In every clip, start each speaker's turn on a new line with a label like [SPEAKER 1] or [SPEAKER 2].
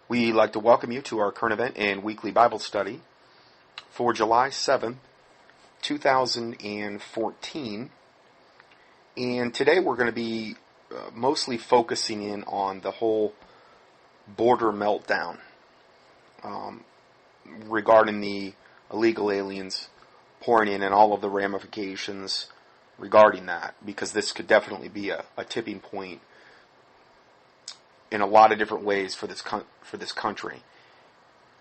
[SPEAKER 1] We'd like to welcome you to our current event and weekly Bible study for July 7th, 2014. And today we're going to be mostly focusing in on the whole border meltdown regarding the illegal aliens pouring in and all of the ramifications regarding that, because this could definitely be a tipping point in a lot of different ways for this country.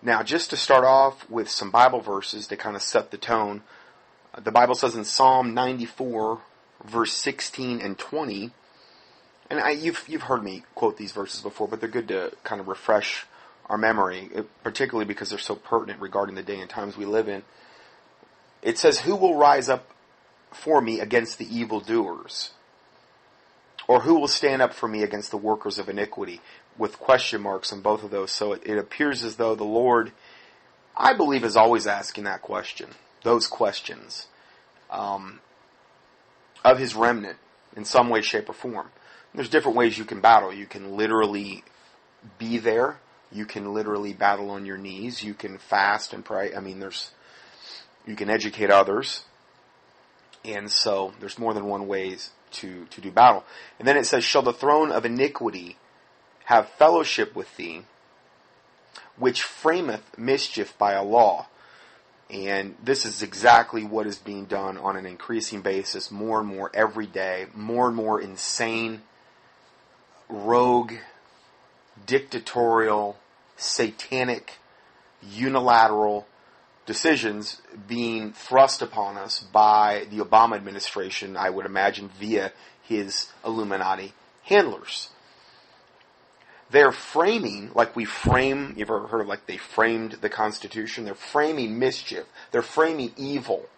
[SPEAKER 1] Now, just to start off with some Bible verses to kind of set the tone, the Bible says in Psalm 94, verse 16 and 20, and you've heard me quote these verses before, but they're good to kind of refresh our memory, particularly because they're so pertinent regarding the day and times we live in. It says, "Who will rise up for me against the evildoers? Or who will stand up for me against the workers of iniquity?" With question marks on both of those. So it appears as though the Lord, I believe, is always asking that question, those questions, of His remnant in some way, shape, or form. There's different ways you can battle. You can literally be there. You can literally battle on your knees. You can fast and pray. You can educate others. And so there's more than one ways to do battle. And then it says, "Shall the throne of iniquity have fellowship with thee, which frameth mischief by a law?" And this is exactly what is being done on an increasing basis, more and more every day, more and more insane, rogue, dictatorial, satanic, unilateral decisions being thrust upon us by the Obama administration, I would imagine via his Illuminati handlers. They're framing, like we frame, you ever heard of like they framed the Constitution? They're framing mischief. They're framing evil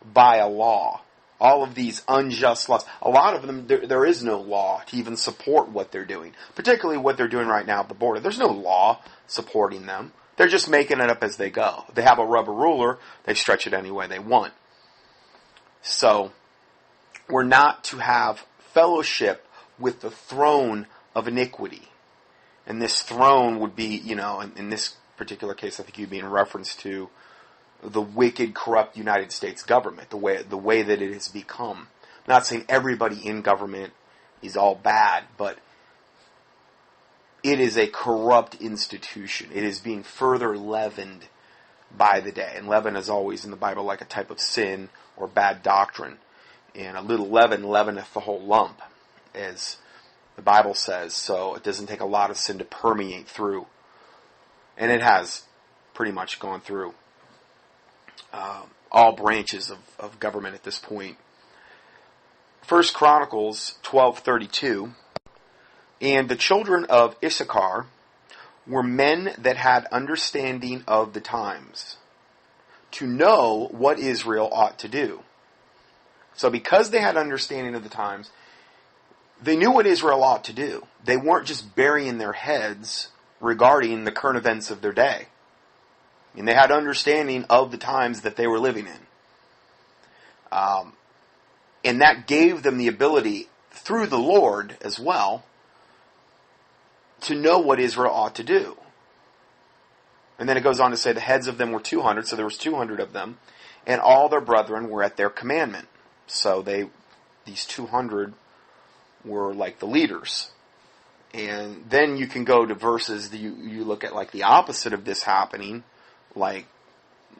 [SPEAKER 1] by a law. All of these unjust laws. A lot of them, there is no law to even support what they're doing. Particularly what they're doing right now at the border. There's no law supporting them. They're just making it up as they go. They have a rubber ruler. They stretch it any way they want. So, we're not to have fellowship with the throne of iniquity. And this throne would be, in this particular case, I think you'd be in reference to the wicked, corrupt United States government, the way that it has become. I'm not saying everybody in government is all bad, but it is a corrupt institution. It is being further leavened by the day. And leaven is always in the Bible like a type of sin or bad doctrine. And a little leaven leaveneth the whole lump, as the Bible says. So it doesn't take a lot of sin to permeate through. And it has pretty much gone through all branches of government at this point. 1 Chronicles 12:32, "And the children of Issachar were men that had understanding of the times, to know what Israel ought to do." So because they had understanding of the times, they knew what Israel ought to do. They weren't just burying their heads regarding the current events of their day. And they had understanding of the times that they were living in. And that gave them the ability, through the Lord as well, to know what Israel ought to do. And then it goes on to say the heads of them were 200, so there was 200 of them, and all their brethren were at their commandment. So these 200 were like the leaders. And then you can go to verses that you look at like the opposite of this happening, like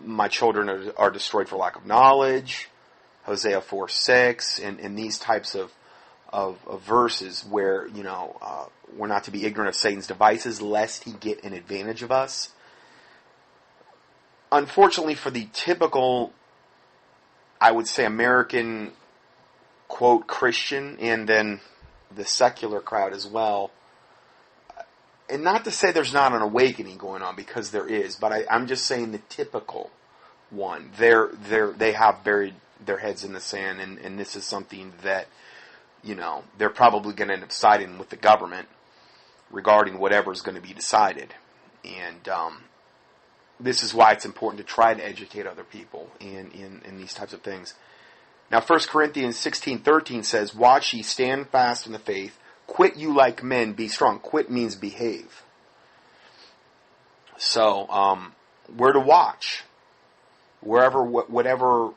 [SPEAKER 1] "My children are destroyed for lack of knowledge," Hosea 4:6, and these types of verses where, we're not to be ignorant of Satan's devices lest he get an advantage of us. Unfortunately for the typical, I would say, American, quote, Christian, and then the secular crowd as well, and not to say there's not an awakening going on, because there is, but I'm just saying the typical one. They have buried their heads in the sand, and this is something that, they're probably going to end up siding with the government regarding whatever is going to be decided. And this is why it's important to try to educate other people in these types of things. Now, 1 Corinthians 16:13 says, "Watch ye, stand fast in the faith, quit you like men, be strong." Quit means behave. So, we're to watch. Whatever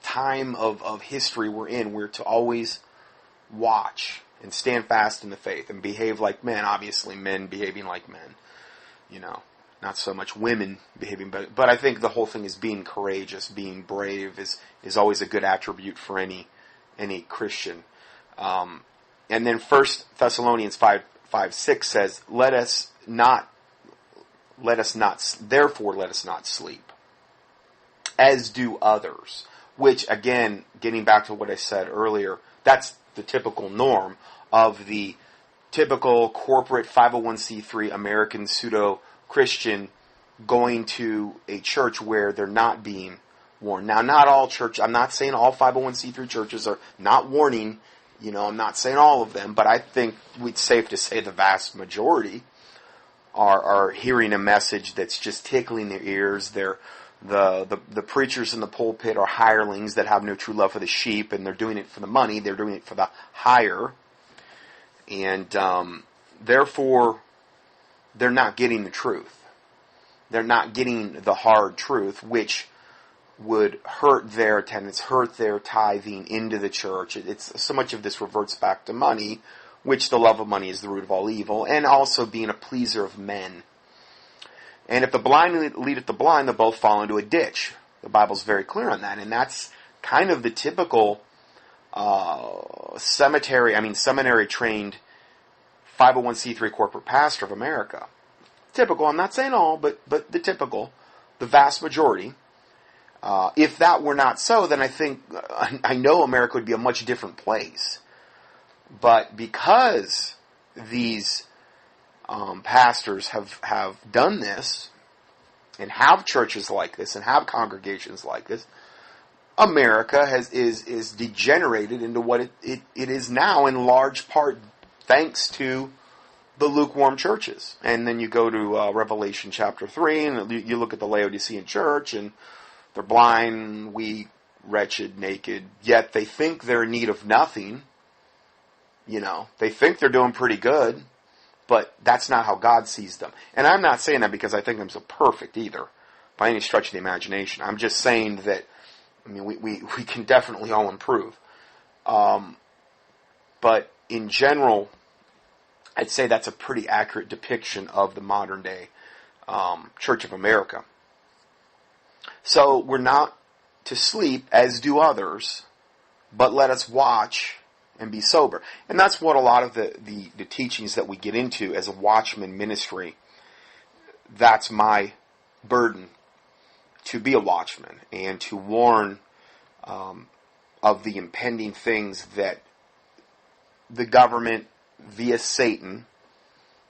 [SPEAKER 1] time of history we're in, we're to always watch and stand fast in the faith and behave like men. Obviously, men behaving like men. Not so much women behaving, but I think the whole thing is being courageous, being brave is always a good attribute for any Christian. And then 1 Thessalonians 5:6 says, therefore let us not sleep, as do others. Which, again, getting back to what I said earlier, that's the typical norm of the typical corporate 501c3 American pseudo-Christian going to a church where they're not being warned. Now, not all church, I'm not saying all 501c3 churches are not warning, I'm not saying all of them, but I think it's safe to say the vast majority are hearing a message that's just tickling their ears. The preachers in the pulpit are hirelings that have no true love for the sheep, and they're doing it for the money. They're doing it for the hire. And therefore, they're not getting the truth. They're not getting the hard truth, which would hurt their attendance, hurt their tithing into the church. It's so much of this reverts back to money, which the love of money is the root of all evil, and also being a pleaser of men. And if the blind leadeth the blind, they'll both fall into a ditch. The Bible's very clear on that, and that's kind of the typical seminary-trained 501c3 corporate pastor of America. Typical, I'm not saying all, but the typical, the vast majority. If that were not so, then I know America would be a much different place. But because these pastors have done this, and have churches like this, and have congregations like this, America is degenerated into what it is now, in large part thanks to the lukewarm churches. And then you go to Revelation chapter 3, and you look at the Laodicean church, and they're blind, weak, wretched, naked, yet they think they're in need of nothing. They think they're doing pretty good, but that's not how God sees them. And I'm not saying that because I think I'm so perfect either, by any stretch of the imagination. I'm just saying that, we can definitely all improve. But in general, I'd say that's a pretty accurate depiction of the modern day Church of America. So we're not to sleep, as do others, but let us watch and be sober. And that's what a lot of the teachings that we get into as a watchman ministry, that's my burden, to be a watchman and to warn of the impending things that the government, via Satan,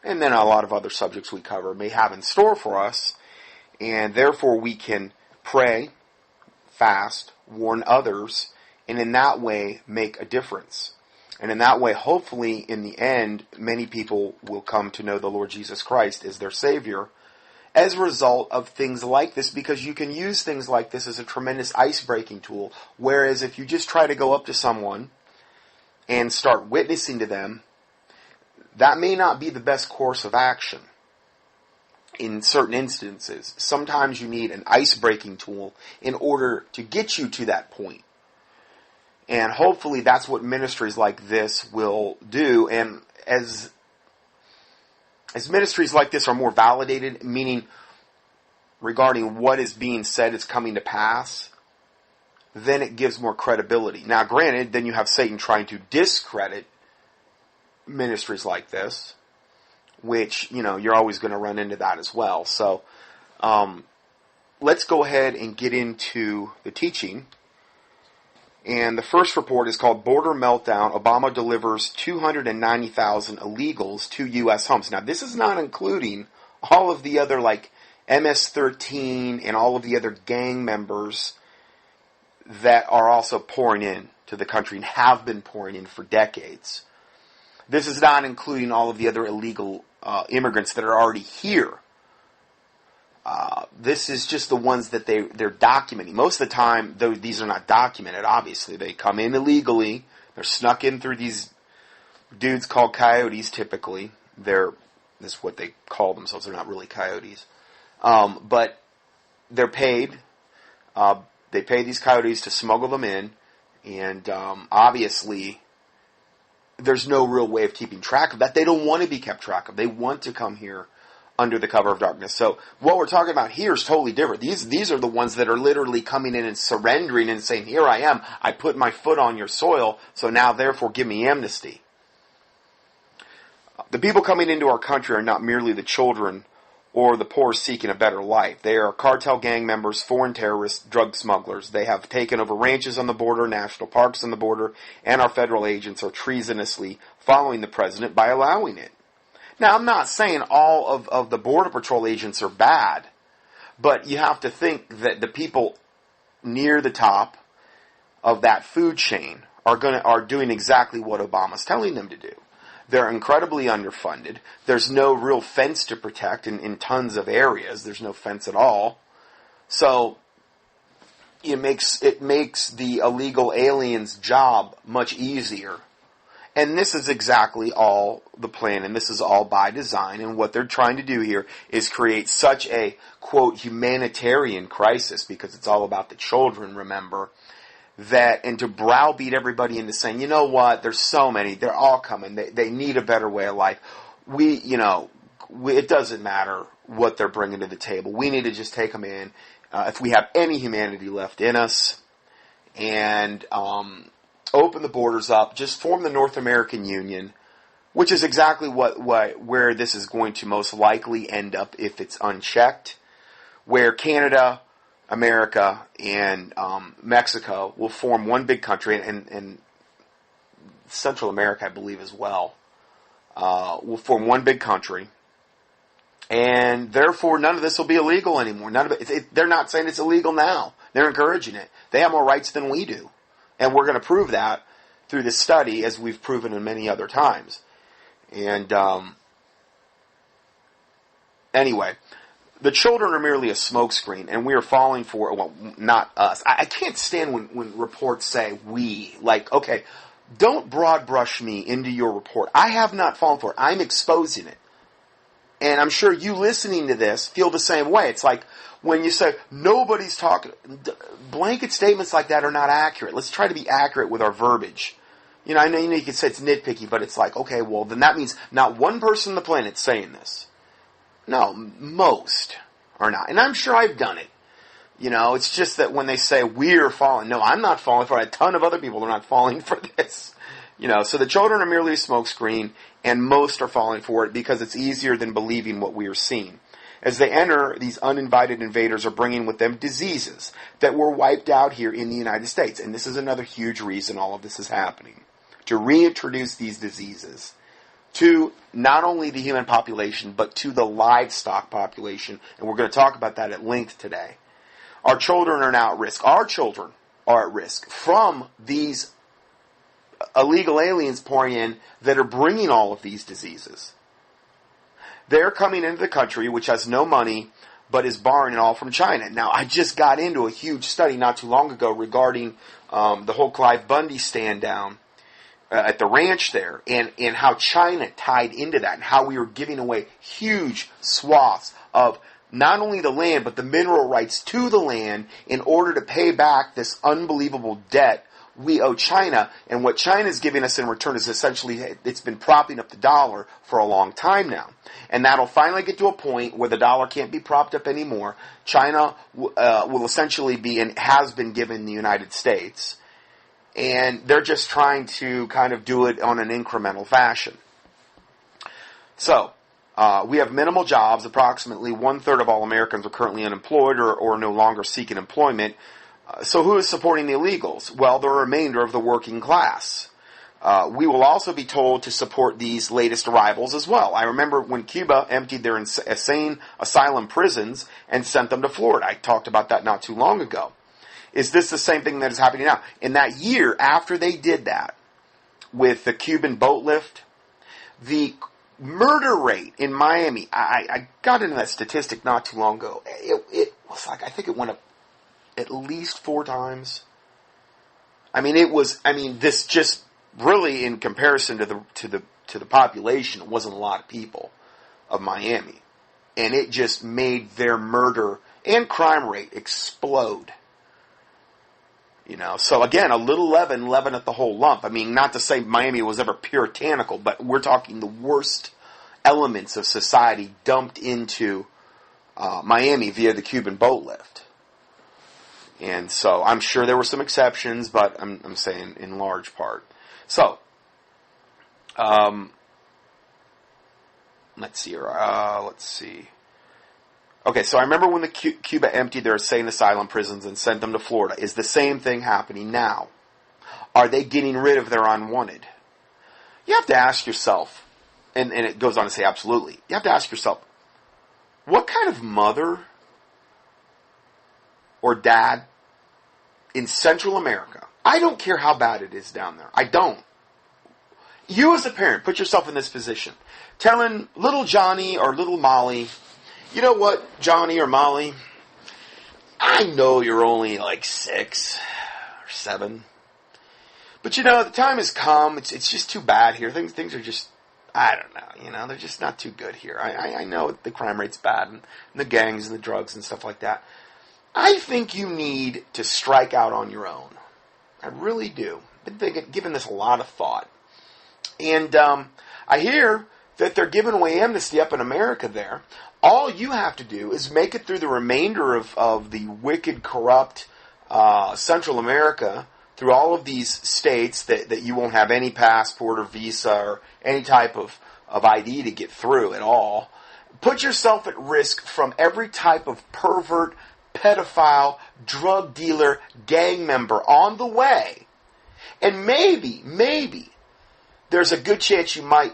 [SPEAKER 1] and then a lot of other subjects we cover, may have in store for us. And therefore we can pray, fast, warn others, and in that way make a difference. And in that way, hopefully, in the end, many people will come to know the Lord Jesus Christ as their Savior as a result of things like this, because you can use things like this as a tremendous ice-breaking tool. Whereas if you just try to go up to someone and start witnessing to them, that may not be the best course of action. In certain instances, sometimes you need an ice-breaking tool in order to get you to that point. And hopefully that's what ministries like this will do. And as ministries like this are more validated, meaning regarding what is being said is coming to pass, then it gives more credibility. Now granted, then you have Satan trying to discredit ministries like this, which, you're always going to run into that as well. So, let's go ahead and get into the teaching. And the first report is called Border Meltdown. Obama delivers 290,000 illegals to U.S. homes. Now, this is not including all of the other, MS-13 and all of the other gang members that are also pouring in to the country and have been pouring in for decades. This is not including all of the other illegal immigrants that are already here. This is just the ones that they're documenting. Most of the time, though, these are not documented, obviously. They come in illegally. They're snuck in through these dudes called coyotes, typically. This is what they call call themselves. They're not really coyotes. But they're paid. They pay these coyotes to smuggle them in. And obviously, there's no real way of keeping track of that. They don't want to be kept track of. They want to come here under the cover of darkness. So what we're talking about here is totally different. These are the ones that are literally coming in and surrendering and saying, here I am. I put my foot on your soil, so now therefore give me amnesty. The people coming into our country are not merely the children or the poor seeking a better life. They are cartel gang members, foreign terrorists, drug smugglers. They have taken over ranches on the border, national parks on the border, and our federal agents are treasonously following the president by allowing it. Now, I'm not saying all of the Border Patrol agents are bad, but you have to think that the people near the top of that food chain are doing exactly what Obama's telling them to do. They're incredibly underfunded. There's no real fence to protect in tons of areas. There's no fence at all. So it makes the illegal aliens' job much easier. And this is exactly all the plan, and this is all by design. And what they're trying to do here is create such a, quote, humanitarian crisis, because it's all about the children, remember, and to browbeat everybody into saying, you know what, there's so many, they're all coming, they need a better way of life. It doesn't matter what they're bringing to the table. We need to just take them in, if we have any humanity left in us, and open the borders up, just form the North American Union, which is exactly where this is going to most likely end up if it's unchecked, where Canada, America, and Mexico will form one big country, and Central America, I believe, as well, will form one big country, and therefore none of this will be illegal anymore. None of it. They're not saying it's illegal now. They're encouraging it. They have more rights than we do. And we're going to prove that through this study, as we've proven in many other times. And anyway, the children are merely a smokescreen, and we are falling for, well, not us. I can't stand when reports say we. Like, okay, don't broad brush me into your report. I have not fallen for it. I'm exposing it. And I'm sure you listening to this feel the same way. It's like when you say, nobody's talking, blanket statements like that are not accurate. Let's try to be accurate with our verbiage. I know you can say it's nitpicky, but it's like, okay, well, then that means not one person on the planet saying this. No, most are not. And I'm sure I've done it. It's just that when they say we're falling, no, I'm not falling for it. A ton of other people are not falling for this. So the children are merely a smokescreen, and most are falling for it because it's easier than believing what we are seeing. As they enter, these uninvited invaders are bringing with them diseases that were wiped out here in the United States. And this is another huge reason all of this is happening. To reintroduce these diseases to not only the human population, but to the livestock population. And we're going to talk about that at length today. Our children are now at risk. Our children are at risk from these illegal aliens pouring in that are bringing all of these diseases. They're coming into the country, which has no money, but is borrowing it all from China. Now, I just got into a huge study not too long ago regarding the whole Clive Bundy stand down at the ranch there, and how China tied into that, and how we were giving away huge swaths of not only the land, but the mineral rights to the land in order to pay back this unbelievable debt we owe China. And what China is giving us in return is essentially, it's been propping up the dollar for a long time now. And that'll finally get to a point where the dollar can't be propped up anymore. China will essentially be, and has been given the United States. And they're just trying to kind of do it on an incremental fashion. So, we have minimal jobs. Approximately 1/3 of all Americans are currently unemployed or no longer seeking employment. So who is supporting the illegals? Well, the remainder of the working class. We will also be told to support these latest arrivals as well. I remember when Cuba emptied their insane asylum prisons and sent them to Florida. I talked about that not too long ago. Is this the same thing that is happening now? In that year after they did that, with the Cuban boat lift, the murder rate in Miami, I got into that statistic not too long ago. It was like, I think it went up at least 4 times. This just really, in comparison to the population, it wasn't a lot of people of Miami. and it just made their murder and crime rate explode. So again, a little leaven at the whole lump. I mean, not to say Miami was ever puritanical, but we're talking the worst elements of society dumped into Miami via the Cuban boat lift. And so I'm sure there were some exceptions, but I'm saying in large part. So, let's see. Okay, so I remember when the Cuba emptied their insane asylum prisons and sent them to Florida. Is the same thing happening now? Are they getting rid of their unwanted? You have to ask yourself, and it goes on to say absolutely, you have to ask yourself, what kind of mother or dad in Central America, I don't care how bad it is down there, I don't. You as a parent, put yourself in this position, telling little Johnny or little Molly, you know what, Johnny or Molly, I know you're only like 6 or 7, but the time has come. It's just too bad here. Things are just, I don't know, they're just not too good here. I know the crime rate's bad and the gangs and the drugs and stuff like that. I think you need to strike out on your own. I really do. I've been giving this a lot of thought. And I hear that they're giving away amnesty up in America there. All you have to do is make it through the remainder of the wicked, corrupt Central America, through all of these states that you won't have any passport or visa or any type of ID to get through at all. Put yourself at risk from every type of pervert, pedophile, drug dealer, gang member on the way. And maybe, there's a good chance you might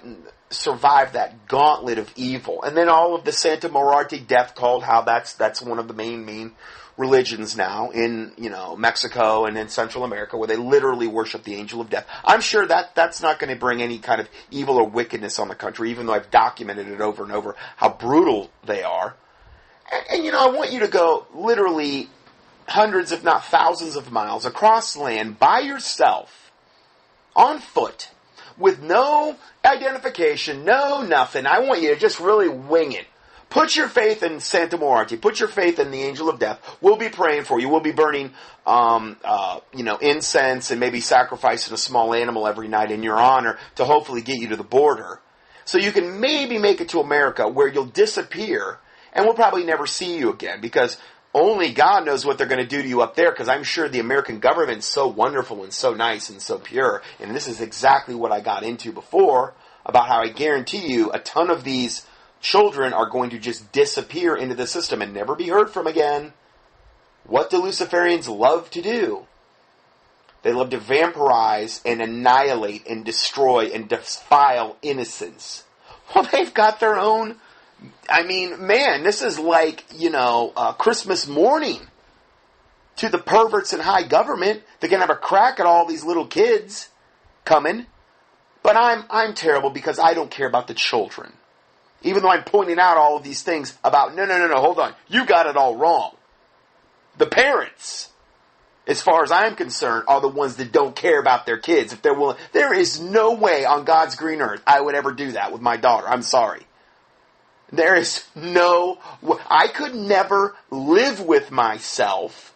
[SPEAKER 1] survive that gauntlet of evil. And then all of the Santa Muerte death cult, how that's one of the main religions now in, Mexico and in Central America, where they literally worship the angel of death. I'm sure that's not going to bring any kind of evil or wickedness on the country, even though I've documented it over and over how brutal they are. And I want you to go literally hundreds, if not thousands of miles across land by yourself, on foot, with no identification, no nothing. I want you to just really wing it. Put your faith in Santa Muerte. Put your faith in the angel of death. We'll be praying for you. We'll be burning, incense and maybe sacrificing a small animal every night in your honor to hopefully get you to the border. So you can maybe make it to America where you'll disappear and we'll probably never see you again, because only God knows what they're going to do to you up there, because I'm sure the American government is so wonderful and so nice and so pure. And this is exactly what I got into before, about how I guarantee you a ton of these children are going to just disappear into the system and never be heard from again. What do Luciferians love to do? They love to vampirize and annihilate and destroy and defile innocence. Well, they've got their own... I mean, man, this is like, Christmas morning to the perverts in high government. They're going to have a crack at all these little kids coming. But I'm terrible because I don't care about the children. Even though I'm pointing out all of these things about, no, hold on. You got it all wrong. The parents, as far as I'm concerned, are the ones that don't care about their kids. If they're willing, there is no way on God's green earth I would ever do that with my daughter. I'm sorry. There is no... I could never live with myself.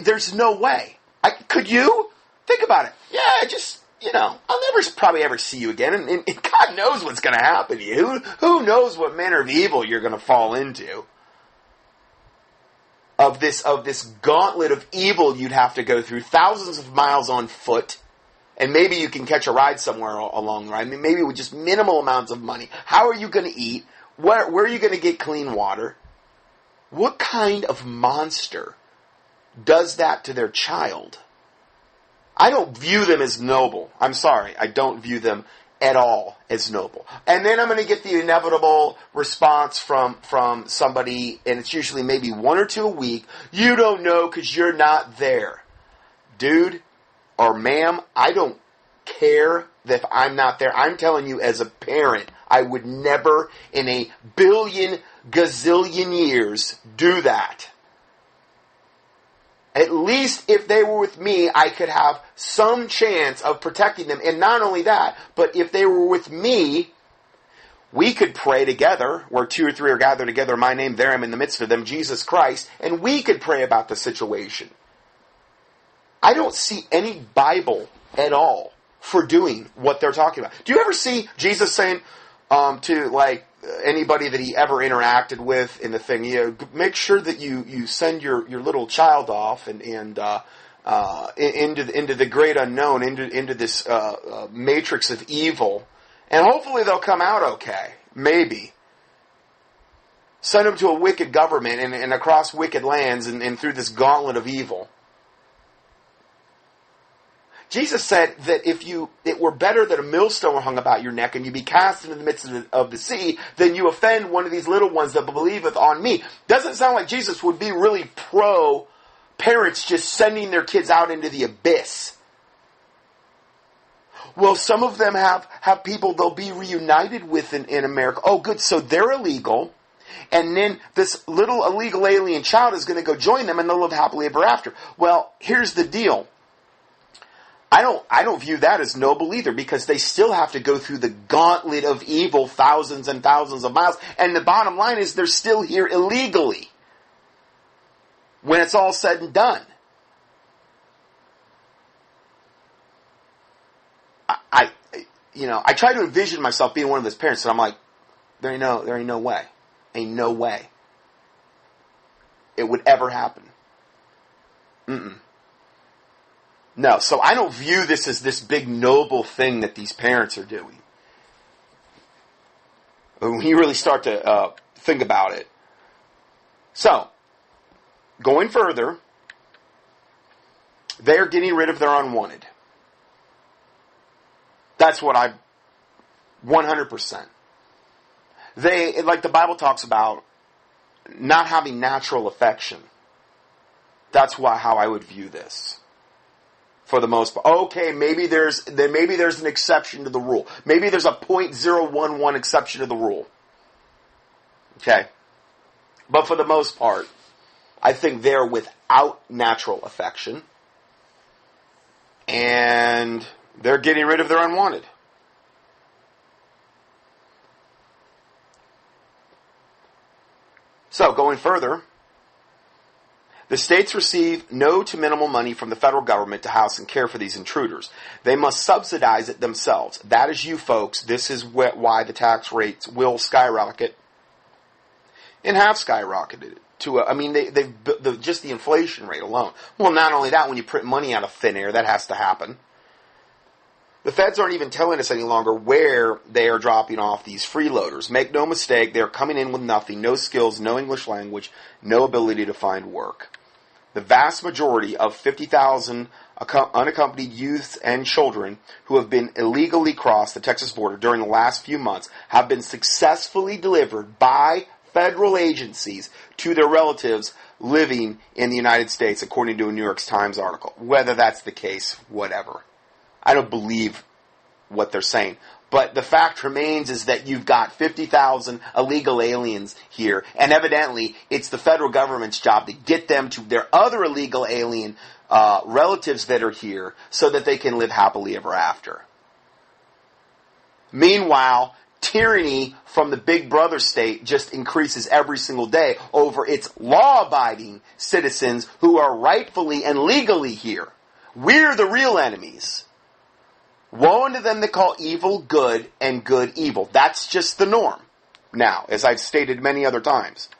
[SPEAKER 1] There's no way. Could you? Think about it. Yeah, just, I'll never probably ever see you again. And God knows what's going to happen to you. Who knows what manner of evil you're going to fall into. Of this gauntlet of evil you'd have to go through, thousands of miles on foot. And maybe you can catch a ride somewhere along the ride. I mean, maybe with just minimal amounts of money. How are you going to eat? Where are you going to get clean water? What kind of monster does that to their child? I don't view them as noble. I'm sorry. I don't view them at all as noble. And then I'm going to get the inevitable response from somebody, and it's usually maybe 1 or 2 a week. You don't know because you're not there. Dude, or ma'am, I don't care if I'm not there. I'm telling you as a parent, I would never in a billion gazillion years do that. At least if they were with me, I could have some chance of protecting them. And not only that, but if they were with me, We could pray together, where 2 or 3 are gathered together in my name, there I am in the midst of them, Jesus Christ, and we could pray about the situation. I don't see any Bible at all for doing what they're talking about. Do you ever see Jesus saying to like anybody that he ever interacted with in the thing, make sure that you send your little child off and into the great unknown, into this matrix of evil, and hopefully they'll come out okay. Maybe. Send them to a wicked government and across wicked lands and through this gauntlet of evil. Jesus said that it were better that a millstone were hung about your neck and you be cast into the midst of the sea than you offend one of these little ones that believeth on me. Doesn't sound like Jesus would be really pro parents just sending their kids out into the abyss. Well, some of them have people they'll be reunited with in America. Oh, good. So they're illegal. And then this little illegal alien child is going to go join them and they'll live happily ever after. Well, here's the deal. I don't view that as noble either, because they still have to go through the gauntlet of evil thousands and thousands of miles. And the bottom line is they're still here illegally when it's all said and done. I try to envision myself being one of those parents, and I'm like, there ain't no way. Ain't no way it would ever happen. No, so I don't view this as this big noble thing that these parents are doing. When you really start to think about it. So, going further, they're getting rid of their unwanted. That's what 100%. They, like the Bible talks about, not having natural affection. That's how I would view this. For the most part. Okay, maybe there's an exception to the rule. Maybe there's a 0.011 exception to the rule. Okay. But for the most part, I think they're without natural affection. And they're getting rid of their unwanted. So, going further, the states receive no to minimal money from the federal government to house and care for these intruders. They must subsidize it themselves. That is you folks. This is why the tax rates will skyrocket and have skyrocketed. Just the inflation rate alone. Well, not only that, when you print money out of thin air, that has to happen. The feds aren't even telling us any longer where they are dropping off these freeloaders. Make no mistake, they're coming in with nothing, no skills, no English language, no ability to find work. The vast majority of 50,000 unaccompanied youths and children who have been illegally crossed the Texas border during the last few months have been successfully delivered by federal agencies to their relatives living in the United States, according to a New York Times article. Whether that's the case, whatever. I don't believe what they're saying. But the fact remains is that you've got 50,000 illegal aliens here, and evidently it's the federal government's job to get them to their other illegal alien relatives that are here so that they can live happily ever after. Meanwhile, tyranny from the big brother state just increases every single day over its law-abiding citizens who are rightfully and legally here. We're the real enemies. Woe unto them that call evil good and good evil. That's just the norm. Now, as I've stated many other times,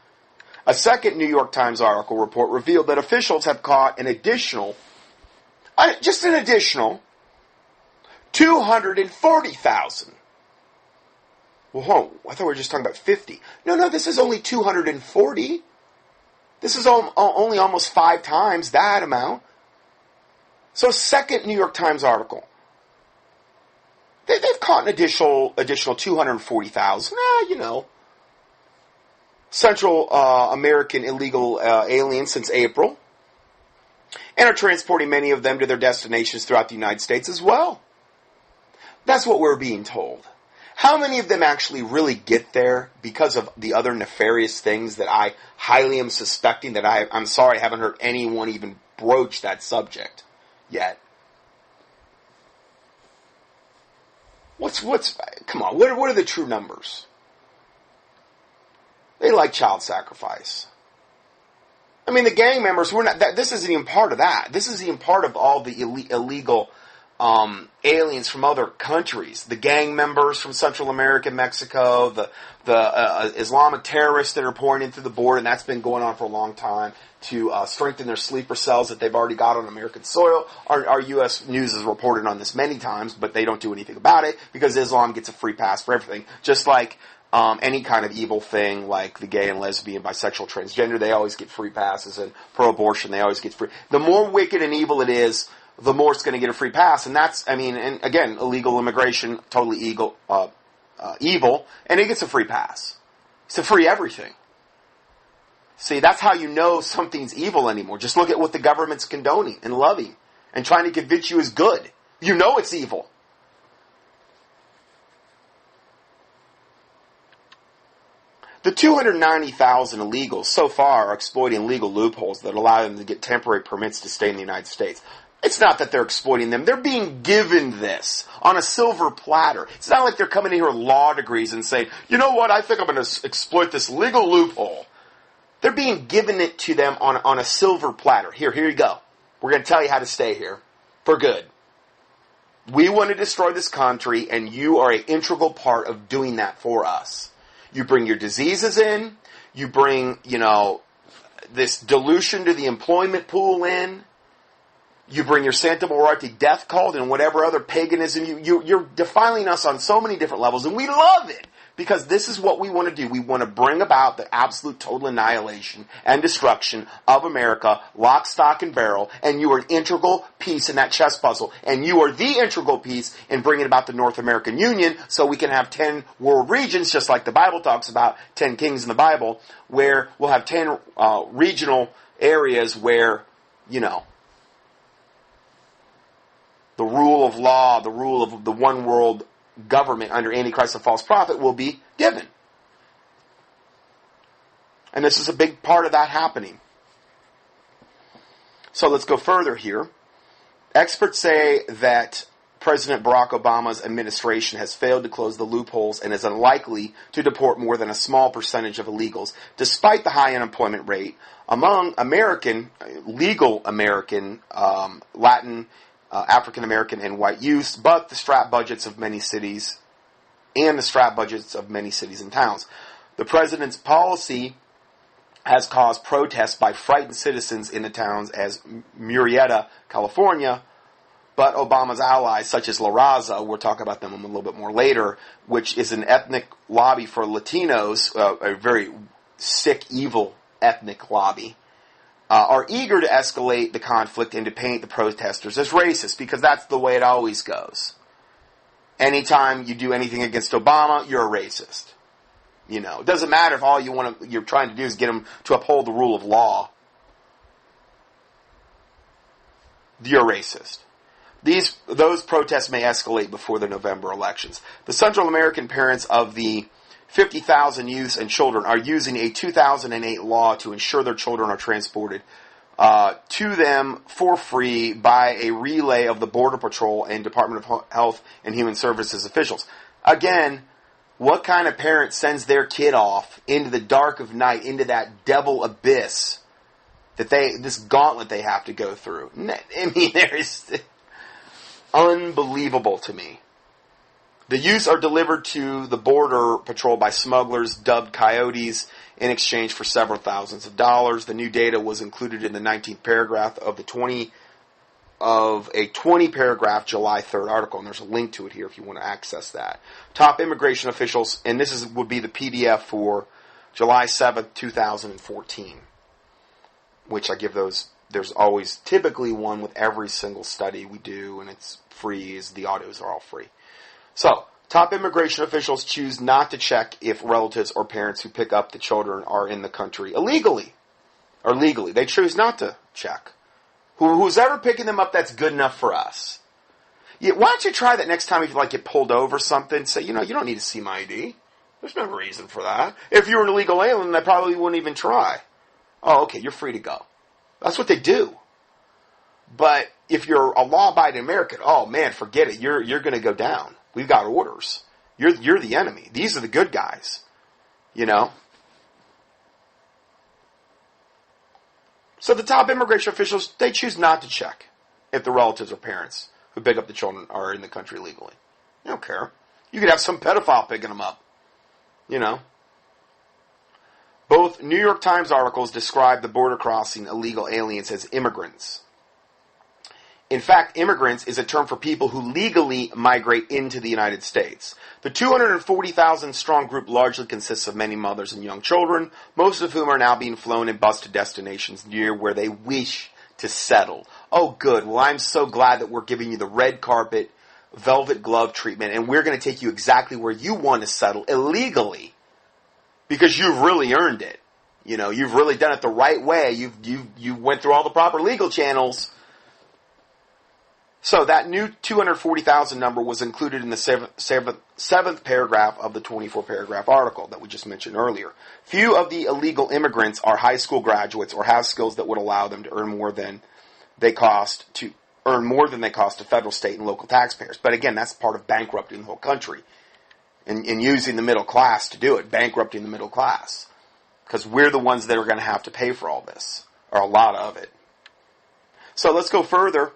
[SPEAKER 1] a second New York Times article report revealed that officials have caught an additional 240,000. Well, I thought we were just talking about 50. No, this is only 240. This is only almost 5 times that amount. So, second New York Times article. They've caught an additional 240,000. Central American illegal aliens since April. And are transporting many of them to their destinations throughout the United States as well. That's what we're being told. How many of them actually really get there because of the other nefarious things that I highly am suspecting that I'm sorry I haven't heard anyone even broach that subject yet. Come on, what are the true numbers? like child sacrifice. I mean, the gang members, this isn't even part of that. This is even part of all the illegal aliens from other countries. The gang members from Central America, Mexico, the Islamic terrorists that are pouring in through the border, and that's been going on for a long time to strengthen their sleeper cells that they've already got on American soil. Our U.S. news has reported on this many times, but they don't do anything about it because Islam gets a free pass for everything. Just like any kind of evil thing, like the gay and lesbian, bisexual, transgender, they always get free passes, and pro-abortion, they always get free. The more wicked and evil it is, the more it's going to get a free pass. And that's, I mean, and again, illegal immigration, totally evil, and it gets a free pass. It's a free everything. See, that's how you know something's evil anymore. Just look at what the government's condoning and loving and trying to convince you is good. You know it's evil. The 290,000 illegals so far are exploiting legal loopholes that allow them to get temporary permits to stay in the United States. It's not that they're exploiting them. They're being given this on a silver platter. It's not like they're coming in here with law degrees and saying, you know what, I think I'm going to exploit this legal loophole. They're being given it to them on a silver platter. Here you go. We're going to tell you how to stay here for good. We want to destroy this country, and you are an integral part of doing that for us. You bring your diseases in. You bring, this dilution to the employment pool in. You bring your Santa Morte death cult and whatever other paganism. You're defiling us on so many different levels, and we love it because this is what we want to do. We want to bring about the absolute total annihilation and destruction of America, lock, stock, and barrel, and you are an integral piece in that chess puzzle. And you are the integral piece in bringing about the North American Union so we can have 10 world regions, just like the Bible talks about 10 kings in the Bible, where we'll have 10 regional areas where, the rule of law, the rule of the one world government under Antichrist and false prophet will be given. And this is a big part of that happening. So let's go further here. Experts say that President Barack Obama's administration has failed to close the loopholes and is unlikely to deport more than a small percentage of illegals, despite the high unemployment rate among legal American, Latin, African American and white youths, but the strap budgets of many cities and towns. The president's policy has caused protests by frightened citizens in the towns as Murrieta, California, but Obama's allies, such as La Raza, we'll talk about them a little bit more later, which is an ethnic lobby for Latinos, a very sick, evil ethnic lobby, are eager to escalate the conflict and to paint the protesters as racist, because that's the way it always goes. Anytime you do anything against Obama, you're a racist. It doesn't matter if all you're trying to do is get them to uphold the rule of law. You're racist. Those protests may escalate before the November elections. The Central American parents of the 50,000 youths and children are using a 2008 law to ensure their children are transported to them for free by a relay of the Border Patrol and Department of Health and Human Services officials. Again, what kind of parent sends their kid off into the dark of night, into that devil abyss this gauntlet they have to go through? I mean, there's unbelievable to me. The youths are delivered to the Border Patrol by smugglers dubbed coyotes in exchange for several thousands of dollars. The new data was included in the 19th paragraph of a 20-paragraph July 3rd article, and there's a link to it here if you want to access that. Top immigration officials, and this would be the PDF for July 7th, 2014, which I give those. There's always typically one with every single study we do, and it's free, as the audios are all free. So, top immigration officials choose not to check if relatives or parents who pick up the children are in the country illegally or legally. They choose not to check. Who's ever picking them up, that's good enough for us. Why don't you try that next time if you get pulled over or something? Say, you don't need to see my ID. There's no reason for that. If you were an illegal alien, they probably wouldn't even try. Oh, okay, you're free to go. That's what they do. But if you're a law-abiding American, oh man, forget it. You're going to go down. We've got orders. You're the enemy. These are the good guys. So the top immigration officials, they choose not to check if the relatives or parents who pick up the children are in the country legally. They don't care. You could have some pedophile picking them up. You know. Both New York Times articles describe the border crossing illegal aliens as immigrants. In fact, immigrants is a term for people who legally migrate into the United States. The 240,000 strong group largely consists of many mothers and young children, most of whom are now being flown and bused to destinations near where they wish to settle. Oh, good. Well, I'm so glad that we're giving you the red carpet, velvet glove treatment, and we're going to take you exactly where you want to settle illegally. Because you've really earned it. You know, you've really done it the right way. You went through all the proper legal channels. So that new 240,000 number was included in the seventh paragraph of the 24-paragraph article that we just mentioned earlier. Few of the illegal immigrants are high school graduates or have skills that would allow them to earn more than they cost to federal, state, and local taxpayers. But again, that's part of bankrupting the whole country. And using the middle class to do it, bankrupting the middle class. Because we're the ones that are going to have to pay for all this, or a lot of it. So let's go further.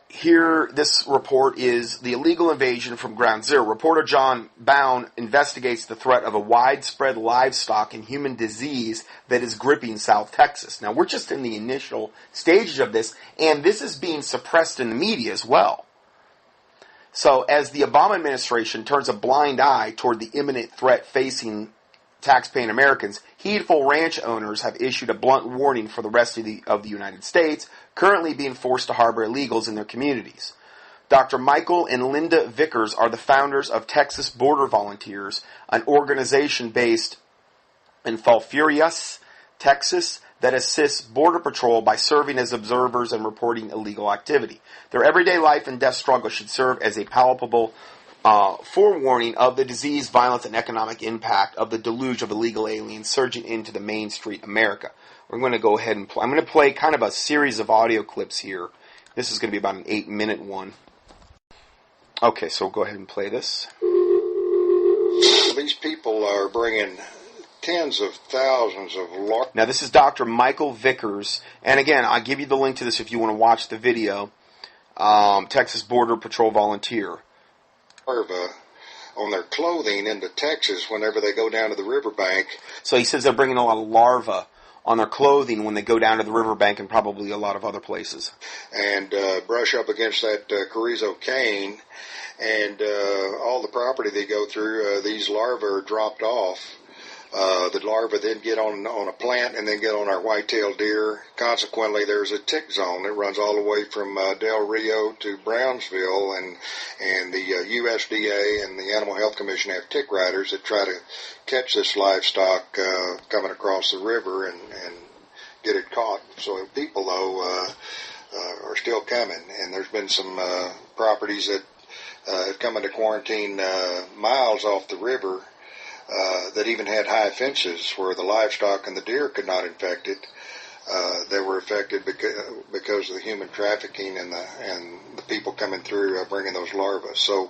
[SPEAKER 1] Here, this report is the illegal invasion from ground zero. Reporter John Bown investigates the threat of a widespread livestock and human disease that is gripping South Texas. Now, we're just in the initial stages of this, and this is being suppressed in the media as well. So, as the Obama administration turns a blind eye toward the imminent threat facing taxpaying Americans, heedful ranch owners have issued a blunt warning for the rest of the United States, currently being forced to harbor illegals in their communities. Dr. Michael and Linda Vickers are the founders of Texas Border Volunteers, an organization based in Falfurrias, Texas, that assists Border Patrol by serving as observers and reporting illegal activity. Their everyday life and death struggle should serve as a palpable forewarning of the disease, violence, and economic impact of the deluge of illegal aliens surging into the Main Street America. We're going to go ahead and I'm going to play kind of a series of audio clips here. This is going to be about an 8-minute one. Okay, so we'll go ahead and play this.
[SPEAKER 2] These people are bringing tens of thousands of large...
[SPEAKER 1] Now, this is Dr. Michael Vickers. And again, I'll give you the link to this if you want to watch the video. Texas Border Patrol volunteer.
[SPEAKER 2] On their clothing into Texas whenever they go down to the riverbank.
[SPEAKER 1] So he says they're bringing a lot of larvae on their clothing when they go down to the riverbank and probably a lot of other places.
[SPEAKER 2] And brush up against that carrizo cane, and all the property they go through, these larvae are dropped off. The larvae then get on a plant and then get on our white-tailed deer. Consequently, there's a tick zone that runs all the way from Del Rio to Brownsville, and the USDA and the Animal Health Commission have tick riders that try to catch this livestock coming across the river and get it caught. So people, though, are still coming, and there's been some properties that have come into quarantine miles off the river that even had high fences where the livestock and the deer could not infect it. They were affected because of the human trafficking and the people coming through bringing those larvae. So,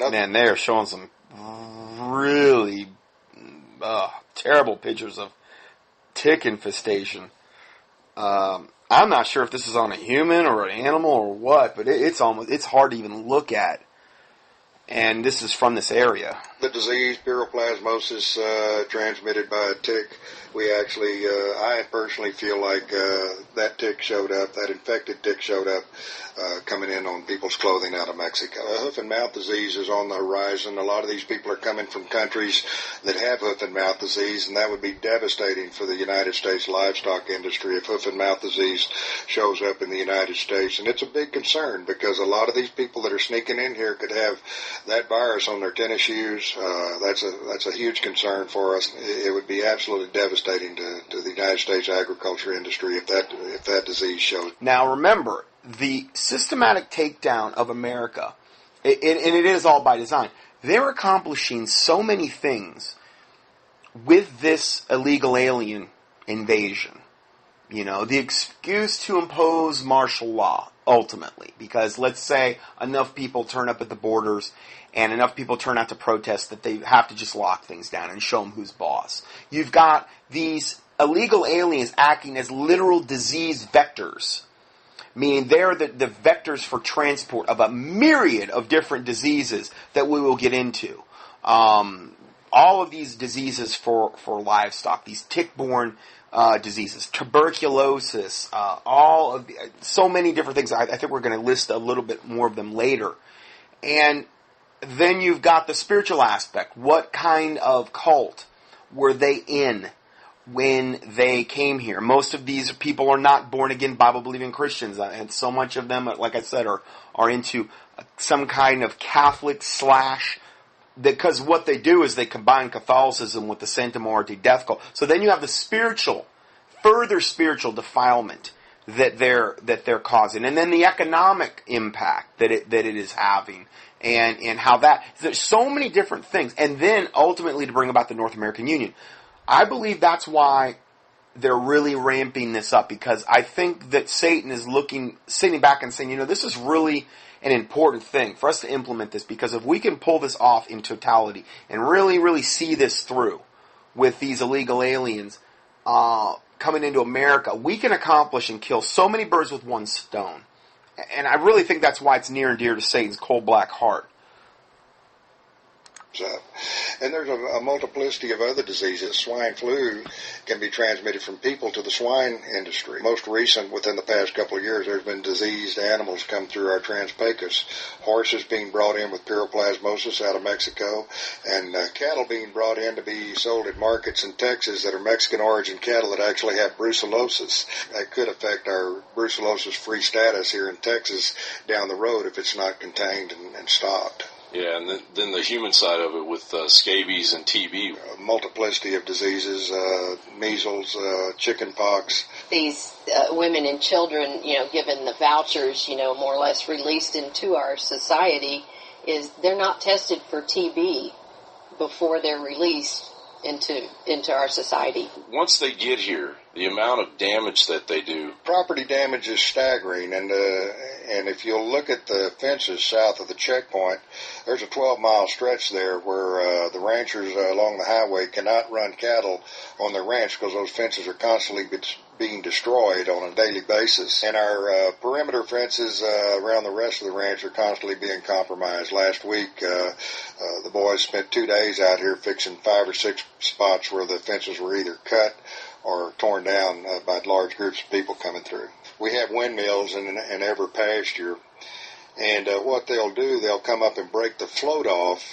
[SPEAKER 1] man, they are showing some really terrible pictures of tick infestation. I'm not sure if this is on a human or an animal or what, but it's hard to even look at. And this is from this area.
[SPEAKER 2] The disease, pyroplasmosis, transmitted by a tick. We actually, I personally feel like that tick showed up, that infected tick showed up coming in on people's clothing out of Mexico. Hoof and mouth disease is on the horizon. A lot of these people are coming from countries that have hoof and mouth disease, and that would be devastating for the United States livestock industry if hoof and mouth disease shows up in the United States. And it's a big concern because a lot of these people that are sneaking in here could have that virus on their tennis shoes. That's a huge concern for us. It would be absolutely devastating to the United States agriculture industry if that disease shows.
[SPEAKER 1] Now remember, the systematic takedown of America, and it is all by design, they're accomplishing so many things with this illegal alien invasion. You know, the excuse to impose martial law, ultimately, because let's say enough people turn up at the borders and enough people turn out to protest that they have to just lock things down and show them who's boss. You've got these illegal aliens acting as literal disease vectors, meaning they're the vectors for transport of a myriad of different diseases that we will get into. All of these diseases for livestock, these tick-borne diseases, tuberculosis, so many different things. I think we're going to list a little bit more of them later. And then you've got the spiritual aspect. What kind of cult were they in when they came here? Most of these people are not born-again, Bible-believing Christians, and so much of them, like I said, are into some kind of Catholic / because what they do is they combine Catholicism with the Santa Muerte death cult. So then you have the further spiritual defilement that they're causing, and then the economic impact that it is having, and how there's so many different things, and then ultimately to bring about the North American Union. I believe that's why they're really ramping this up, because I think that Satan is sitting back and saying, this is really an important thing for us to implement this, because if we can pull this off in totality and really, really see this through with these illegal aliens coming into America, we can accomplish and kill so many birds with one stone. And I really think that's why it's near and dear to Satan's cold black heart.
[SPEAKER 2] And there's a multiplicity of other diseases. Swine flu can be transmitted from people to the swine industry. Most recent, within the past couple of years, there's been diseased animals come through our Trans-Pecos. Horses being brought in with pyroplasmosis out of Mexico, and cattle being brought in to be sold at markets in Texas that are Mexican origin cattle that actually have brucellosis. That could affect our brucellosis-free status here in Texas down the road if it's not contained and stopped.
[SPEAKER 3] Yeah, and then the human side of it with scabies and TB.
[SPEAKER 2] Multiplicity of diseases, measles, chicken pox.
[SPEAKER 4] These women and children, given the vouchers, more or less released into our society, they're not tested for TB before they're released into our society.
[SPEAKER 3] Once they get here, the amount of damage that they do.
[SPEAKER 2] Property damage is staggering, and if you'll look at the fences south of the checkpoint, there's a 12-mile stretch there where the ranchers along the highway cannot run cattle on their ranch because those fences are constantly being destroyed on a daily basis. And our perimeter fences around the rest of the ranch are constantly being compromised. Last week, the boys spent 2 days out here fixing 5 or 6 spots where the fences were either cut or torn down by large groups of people coming through. We have windmills in every pasture, and what they'll do, they'll come up and break the float off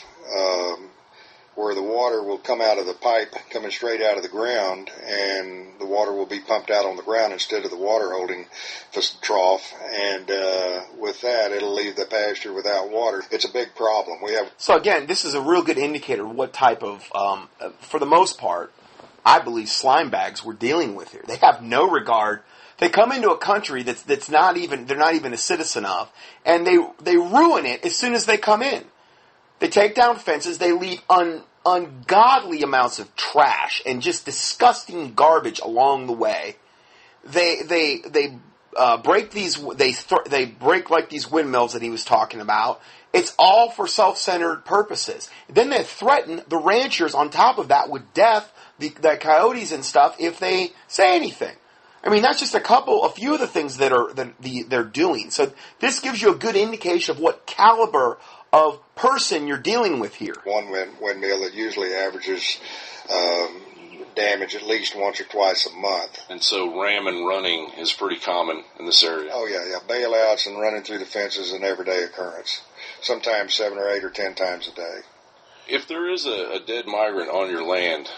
[SPEAKER 2] where the water will come out of the pipe coming straight out of the ground, and the water will be pumped out on the ground instead of the water holding trough, and with that, it'll leave the pasture without water. It's a big problem.
[SPEAKER 1] So again, this is a real good indicator of what type of, for the most part, I believe slime bags we're dealing with here. They have no regard. They come into a country that's not even, they're not even a citizen of, and they ruin it as soon as they come in. They take down fences. They leave ungodly amounts of trash and just disgusting garbage along the way. They break these. They break like these windmills that he was talking about. It's all for self-centered purposes. Then they threaten the ranchers on top of that with death, the coyotes and stuff, if they say anything. I mean, that's just a few of the things that they're doing. So this gives you a good indication of what caliber of person you're dealing with here.
[SPEAKER 2] One windmill that usually averages damage at least once or twice a month.
[SPEAKER 3] And so ram and running is pretty common in this area.
[SPEAKER 2] Oh, yeah. Bailouts and running through the fences is an everyday occurrence. Sometimes 7 or 8 or 10 times a day.
[SPEAKER 3] If there is a dead migrant on your land,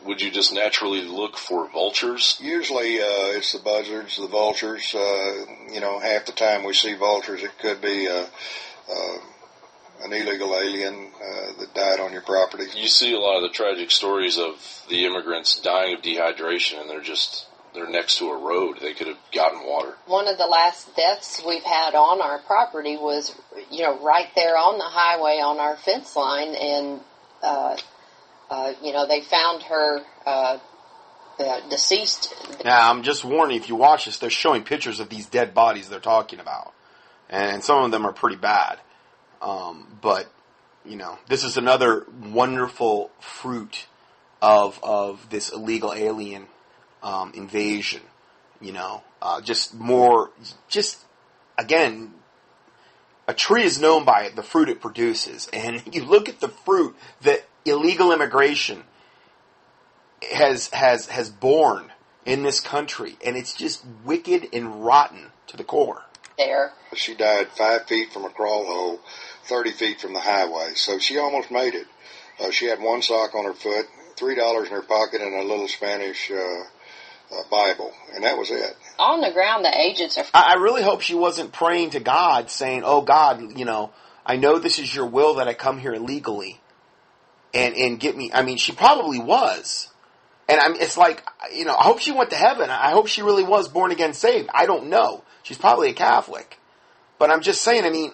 [SPEAKER 3] would you just naturally look for vultures?
[SPEAKER 2] Usually it's the buzzards, the vultures. Half the time we see vultures, it could be an illegal alien that died on your property.
[SPEAKER 3] You see a lot of the tragic stories of the immigrants dying of dehydration, and they're next to a road. They could have gotten water.
[SPEAKER 4] One of the last deaths we've had on our property was, right there on the highway on our fence line, and, they found her deceased.
[SPEAKER 1] Now, I'm just warning, if you watch this, they're showing pictures of these dead bodies they're talking about. And some of them are pretty bad. But, this is another wonderful fruit of this illegal alien invasion. Just more, again, a tree is known by the fruit it produces. And you look at the fruit that illegal immigration has borne in this country, and it's just wicked and rotten to the core.
[SPEAKER 2] She died 5 feet from a crawl hole, 30 feet from the highway, so she almost made it. She had one sock on her foot, $3 in her pocket, and a little Spanish Bible, and that was it.
[SPEAKER 4] On the ground, the agents are...
[SPEAKER 1] I really hope she wasn't praying to God, saying, oh, God, I know this is your will that I come here illegally and get me... I mean, she probably was. And it's like, I hope she went to heaven. I hope she really was born again saved. I don't know. She's probably a Catholic. But I'm just saying,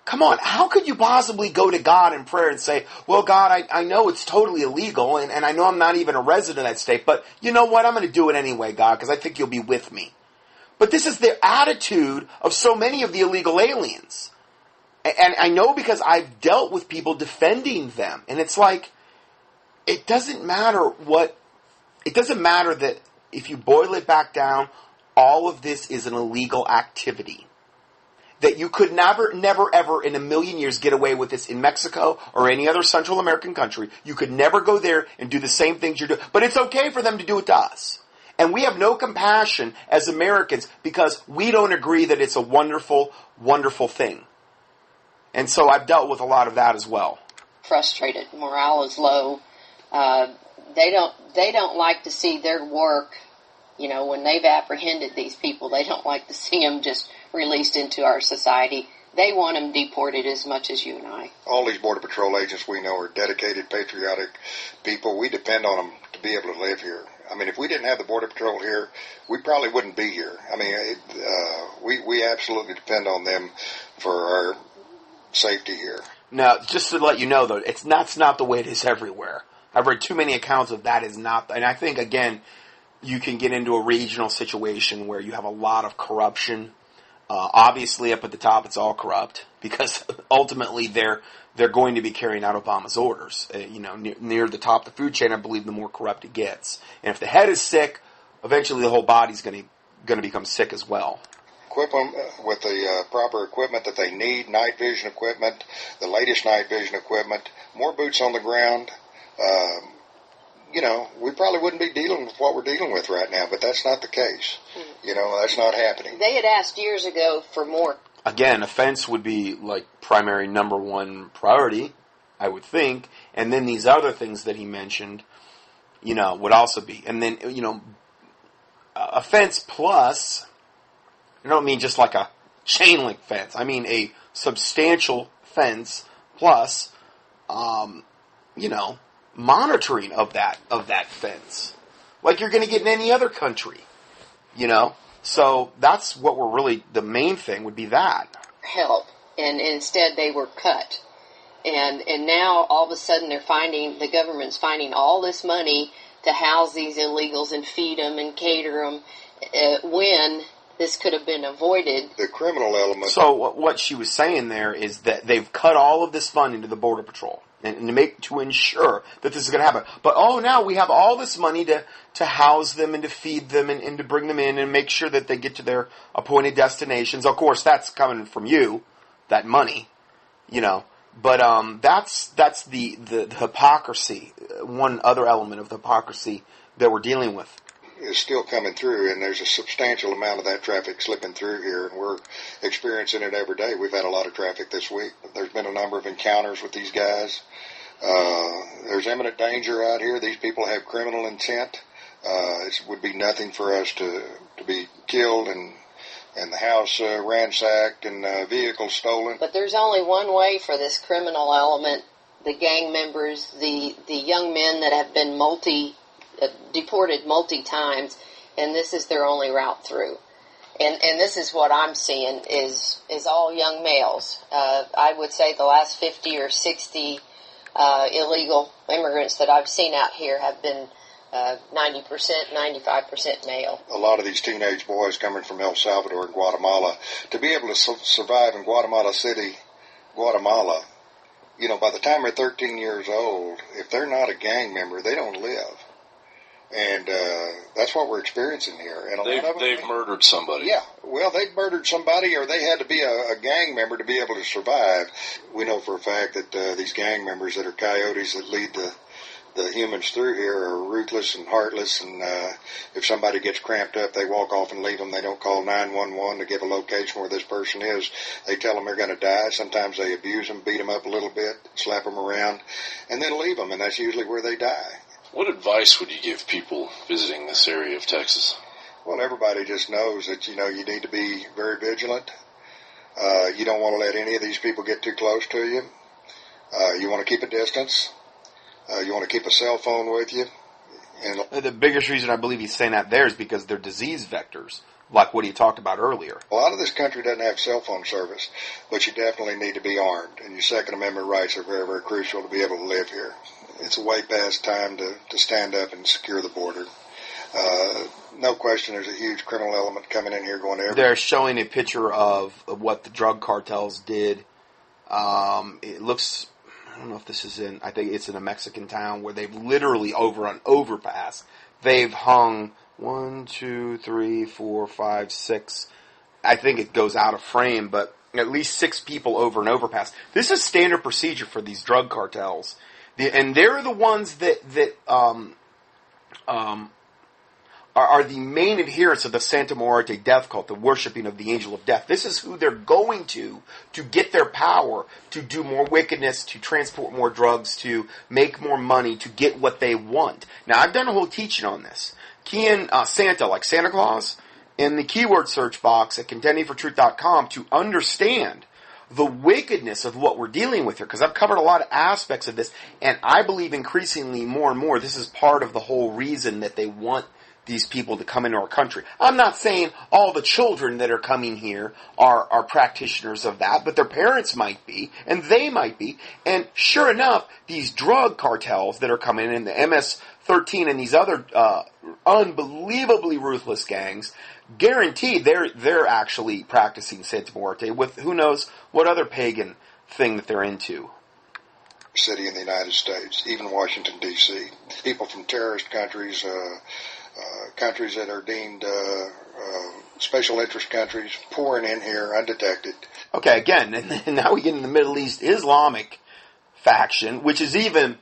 [SPEAKER 1] come on, how could you possibly go to God in prayer and say, well, God, I know it's totally illegal, and I know I'm not even a resident of that state, but you know what, I'm going to do it anyway, God, because I think you'll be with me. But this is the attitude of so many of the illegal aliens. And I know because I've dealt with people defending them, and it's like, it doesn't matter that if you boil it back down, all of this is an illegal activity. That you could never, ever in a million years get away with this in Mexico or any other Central American country. You could never go there and do the same things you're doing. But it's okay for them to do it to us. And we have no compassion as Americans because we don't agree that it's a wonderful, wonderful thing. And so I've dealt with a lot of that as well.
[SPEAKER 4] Frustrated. Morale is low. They don't like to see their work. When they've apprehended these people, they don't like to see them just released into our society. They want them deported as much as you and I.
[SPEAKER 2] All these Border Patrol agents we know are dedicated, patriotic people. We depend on them to be able to live here. If we didn't have the Border Patrol here, we probably wouldn't be here. We absolutely depend on them for our safety here.
[SPEAKER 1] Now, just to let you know, though, that's not the way it is everywhere. I've read too many accounts of that is not, and I think, again, you can get into a regional situation where you have a lot of corruption. Obviously, up at the top, it's all corrupt because ultimately they're going to be carrying out Obama's orders. Near the top of the food chain, I believe the more corrupt it gets. And if the head is sick, eventually the whole body's going to become sick as well.
[SPEAKER 2] Equip them with the proper equipment that they need, night vision equipment, the latest night vision equipment, more boots on the ground. We probably wouldn't be dealing with what we're dealing with right now, but that's not the case. That's not happening.
[SPEAKER 4] They had asked years ago for more.
[SPEAKER 1] Again, a fence would be like primary number one priority, I would think. And then these other things that he mentioned, would also be. And then, a fence plus, I don't mean just like a chain link fence. I mean a substantial fence plus, monitoring of that fence, like you're going to get in any other country, So that's what we're really, the main thing would be that
[SPEAKER 4] help, and instead they were cut, and now all of a sudden the government's finding all this money to house these illegals and feed them and cater them when this could have been avoided.
[SPEAKER 2] The criminal element.
[SPEAKER 1] So what she was saying there is that they've cut all of this funding to the Border Patrol. And to ensure that this is going to happen. But, now we have all this money to house them and to feed them and to bring them in and make sure that they get to their appointed destinations. Of course, that's coming from you, that money, But that's the hypocrisy, one other element of the hypocrisy that we're dealing with.
[SPEAKER 2] Is still coming through, and there's a substantial amount of that traffic slipping through here, and we're experiencing it every day. We've had a lot of traffic this week. There's been a number of encounters with these guys. There's imminent danger out here. These people have criminal intent. It would be nothing for us to be killed and the house ransacked and vehicles stolen.
[SPEAKER 4] But there's only one way for this criminal element, the gang members, the young men that have been deported multi times, and this is their only route through. And this is what I'm seeing is all young males. I would say the last 50 or 60 illegal immigrants that I've seen out here have been 90%, 95% male.
[SPEAKER 2] A lot of these teenage boys coming from El Salvador and Guatemala, to be able to survive in Guatemala City, Guatemala, by the time they're 13 years old, if they're not a gang member, they don't live. And that's what we're experiencing here. And
[SPEAKER 3] they've murdered somebody.
[SPEAKER 2] Yeah, well, they've murdered somebody, or they had to be a gang member to be able to survive. We know for a fact that these gang members that are coyotes that lead the humans through here are ruthless and heartless, and if somebody gets cramped up, they walk off and leave them. They don't call 911 to give a location where this person is. They tell them they're going to die. Sometimes they abuse them, beat them up a little bit, slap them around, and then leave them, and that's usually where they die.
[SPEAKER 3] What advice would you give people visiting this area of Texas?
[SPEAKER 2] Well, everybody just knows that, you need to be very vigilant. You don't want to let any of these people get too close to you. You want to keep a distance. You want to keep a cell phone with you. And
[SPEAKER 1] the biggest reason I believe he's saying that there is because they're disease vectors, like what he talked about earlier.
[SPEAKER 2] A lot of this country doesn't have cell phone service, but you definitely need to be armed, and your Second Amendment rights are very, very crucial to be able to live here. It's a way past time to stand up and secure the border. No question there's a huge criminal element coming in here going everywhere.
[SPEAKER 1] They're showing a picture of what the drug cartels did. It looks... I don't know if this is I think it's in a Mexican town where they've literally, over an overpass, they've hung 1, 2, 3, 4, 5, 6. I think it goes out of frame, but at least 6 people over an overpass. This is standard procedure for these drug cartels. And they're the ones that are the main adherents of the Santa Muerte death cult, the worshiping of the angel of death. This is who they're going to get their power, to do more wickedness, to transport more drugs, to make more money, to get what they want. Now, I've done a whole teaching on this. Key in Santa, like Santa Claus, in the keyword search box at contendingfortruth.com to understand the wickedness of what we're dealing with here, because I've covered a lot of aspects of this, and I believe increasingly more and more this is part of the whole reason that they want these people to come into our country. I'm not saying all the children that are coming here are practitioners of that, but their parents might be, and they might be. And sure enough, these drug cartels that are coming in, the MS-13 and these other unbelievably ruthless gangs, guaranteed they're actually practicing Santa Muerte with who knows what other pagan thing that they're into.
[SPEAKER 2] City in the United States, even Washington, D.C. People from terrorist countries, countries that are deemed special interest countries, pouring in here undetected.
[SPEAKER 1] Okay, again, and now we get in the Middle East Islamic faction, which is even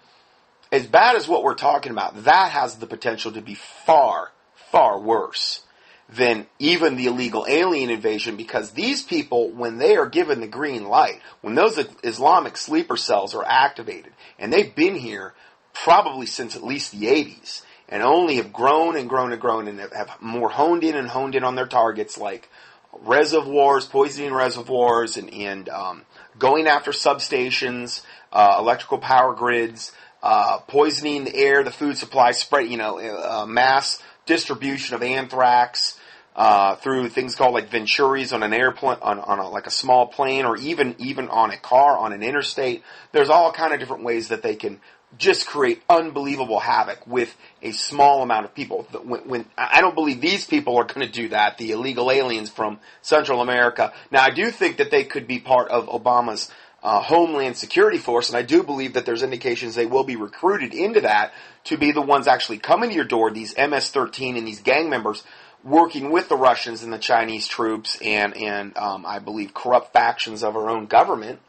[SPEAKER 1] as bad as what we're talking about. That has the potential to be far, far worse than even the illegal alien invasion, because these people, when they are given the green light, when those Islamic sleeper cells are activated, and they've been here probably since at least the 80s, and only have grown and grown and grown and have more honed in on their targets, like reservoirs, poisoning reservoirs, and going after substations, electrical power grids, poisoning the air, the food supply, spread, mass distribution of anthrax through things called like venturis on an airplane, on like a small plane, or even on a car on an interstate. There's all kind of different ways that they can just create unbelievable havoc with a small amount of people. When I don't believe these people are going to do that, the illegal aliens from Central America. Now, I do think that they could be part of Obama's Homeland Security Force, and I do believe that there's indications they will be recruited into that to be the ones actually coming to your door, these MS-13 and these gang members working with the Russians and the Chinese troops and I believe corrupt factions of our own government.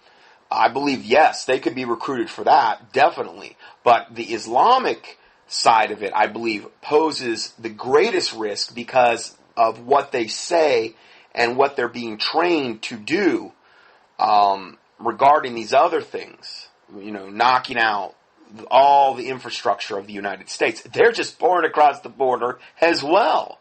[SPEAKER 1] I believe, yes, they could be recruited for that, definitely. But the Islamic side of it, I believe, poses the greatest risk because of what they say and what they're being trained to do regarding these other things, knocking out all the infrastructure of the United States. They're just pouring across the border as well.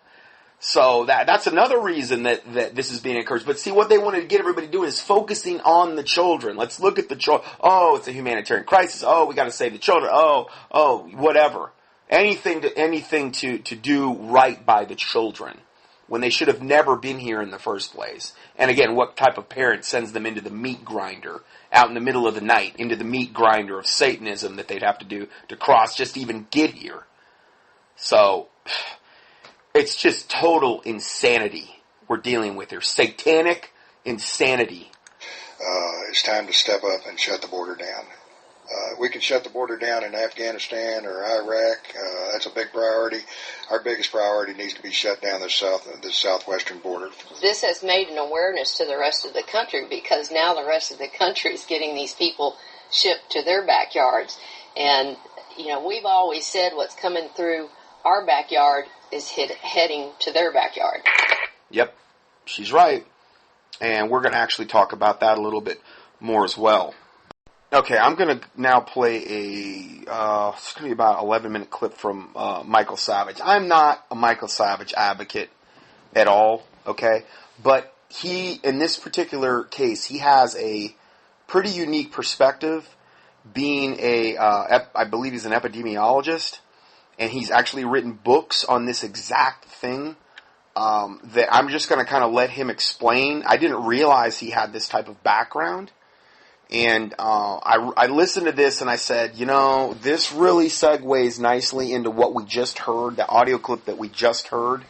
[SPEAKER 1] So that's another reason that this is being encouraged. But see, what they wanted to get everybody doing is focusing on the children. Let's look at the children. Oh, it's a humanitarian crisis. Oh, we got to save the children. Oh, whatever. Anything to do right by the children when they should have never been here in the first place. And again, what type of parent sends them into the meat grinder out in the middle of the night, into the meat grinder of Satanism that they'd have to do to cross just to even get here? So it's just total insanity we're dealing with here. Satanic insanity.
[SPEAKER 2] It's time to step up and shut the border down. We can shut the border down in Afghanistan or Iraq. That's that's a big priority. Our biggest priority needs to be shut down the southwestern border.
[SPEAKER 4] This has made an awareness to the rest of the country, because now the rest of the country is getting these people shipped to their backyards. And, we've always said what's coming through our backyard is heading to their backyard.
[SPEAKER 1] Yep, she's right. And we're going to actually talk about that a little bit more as well. Okay, I'm going to now play it's going to be about an 11-minute clip from Michael Savage. I'm not a Michael Savage advocate at all, okay? But he, in this particular case, he has a pretty unique perspective, being I believe he's an epidemiologist, and he's actually written books on this exact thing that I'm just going to kind of let him explain. I didn't realize he had this type of background. And I listened to this and I said, this really segues nicely into what we just heard, the audio clip that we just heard.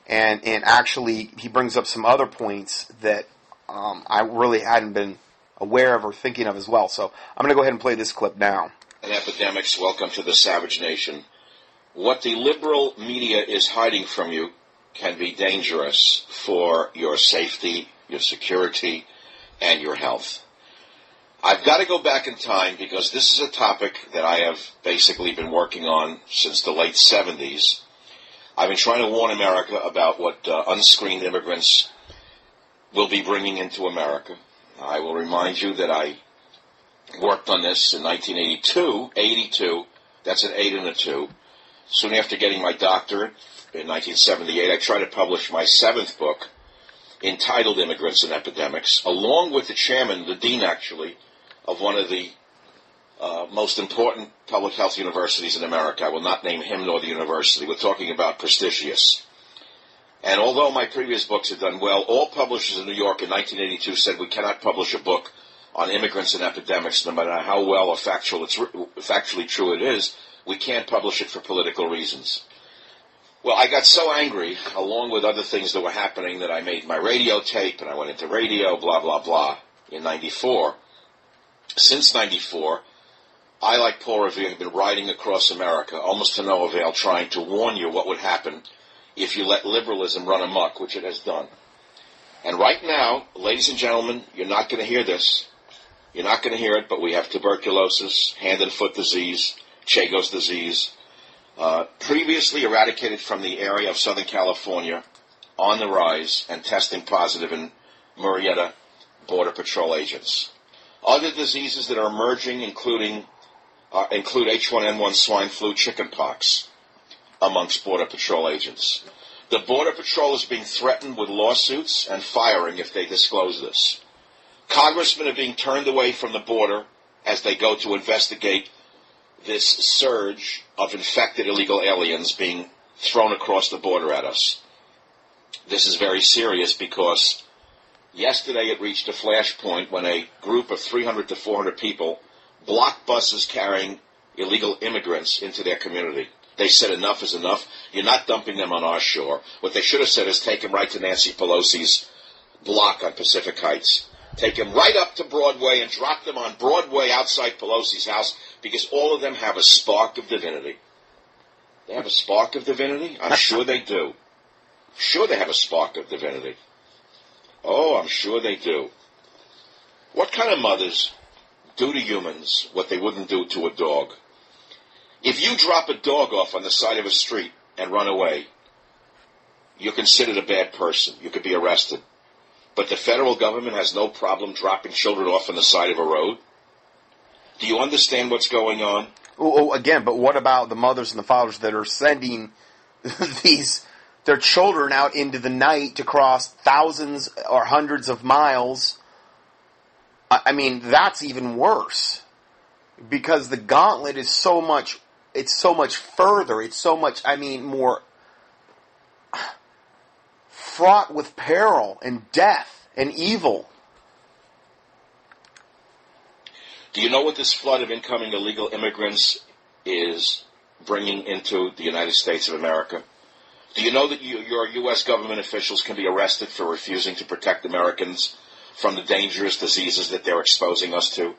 [SPEAKER 1] And actually, he brings up some other points that I really hadn't been aware of or thinking of as well. So I'm going to go ahead and play this clip now.
[SPEAKER 5] And epidemics, welcome to the Savage Nation. What the liberal media is hiding from you can be dangerous for your safety, your security, and your health. I've got to go back in time because this is a topic that I have basically been working on since the late 70s. I've been trying to warn America about what unscreened immigrants will be bringing into America. I will remind you that I worked on this in 1982, that's an 8 and a 2. Soon after getting my doctorate in 1978, I tried to publish my 7th book, entitled Immigrants and Epidemics, along with the chairman, the dean actually, of one of the most important public health universities in America. I will not name him nor the university. We're talking about prestigious. And although my previous books had done well, all publishers in New York in 1982 said we cannot publish a book on immigrants and epidemics, no matter how well or factually true it is. We can't publish it for political reasons. Well, I got so angry, along with other things that were happening, that I made my radio tape, and I went into radio, blah, blah, blah, in 94. Since 94, I, like Paul Revere, have been riding across America, almost to no avail, trying to warn you what would happen if you let liberalism run amok, which it has done. And right now, ladies and gentlemen, you're not going to hear this. You're not going to hear it, but we have tuberculosis, hand and foot disease, Chagas disease, previously eradicated from the area of Southern California, on the rise and testing positive in Murrieta Border Patrol agents. Other diseases that are emerging include H1N1 swine flu, chickenpox, amongst Border Patrol agents. The Border Patrol is being threatened with lawsuits and firing if they disclose this. Congressmen are being turned away from the border as they go to investigate this surge of infected illegal aliens being thrown across the border at us. This is very serious because yesterday it reached a flashpoint when a group of 300 to 400 people blocked buses carrying illegal immigrants into their community. They said enough is enough. You're not dumping them on our shore. What they should have said is take them right to Nancy Pelosi's block on Pacific Heights. Take them right up to Broadway and drop them on Broadway outside Pelosi's house, because all of them have a spark of divinity. They have a spark of divinity? I'm sure they do. Sure they have a spark of divinity. Oh, I'm sure they do. What kind of mothers do to humans what they wouldn't do to a dog? If you drop a dog off on the side of a street and run away, you're considered a bad person. You could be arrested. But the federal government has no problem dropping children off on the side of a road. Do you understand what's going on?
[SPEAKER 1] Oh, again, but what about the mothers and the fathers that are sending their children out into the night to cross thousands or hundreds of miles? I mean, that's even worse, because the gauntlet is so much further. It's so much, more fraught with peril and death and evil.
[SPEAKER 5] Do you know what this flood of incoming illegal immigrants is bringing into the United States of America? Do you know that your U.S. government officials can be arrested for refusing to protect Americans from the dangerous diseases that they're exposing us to?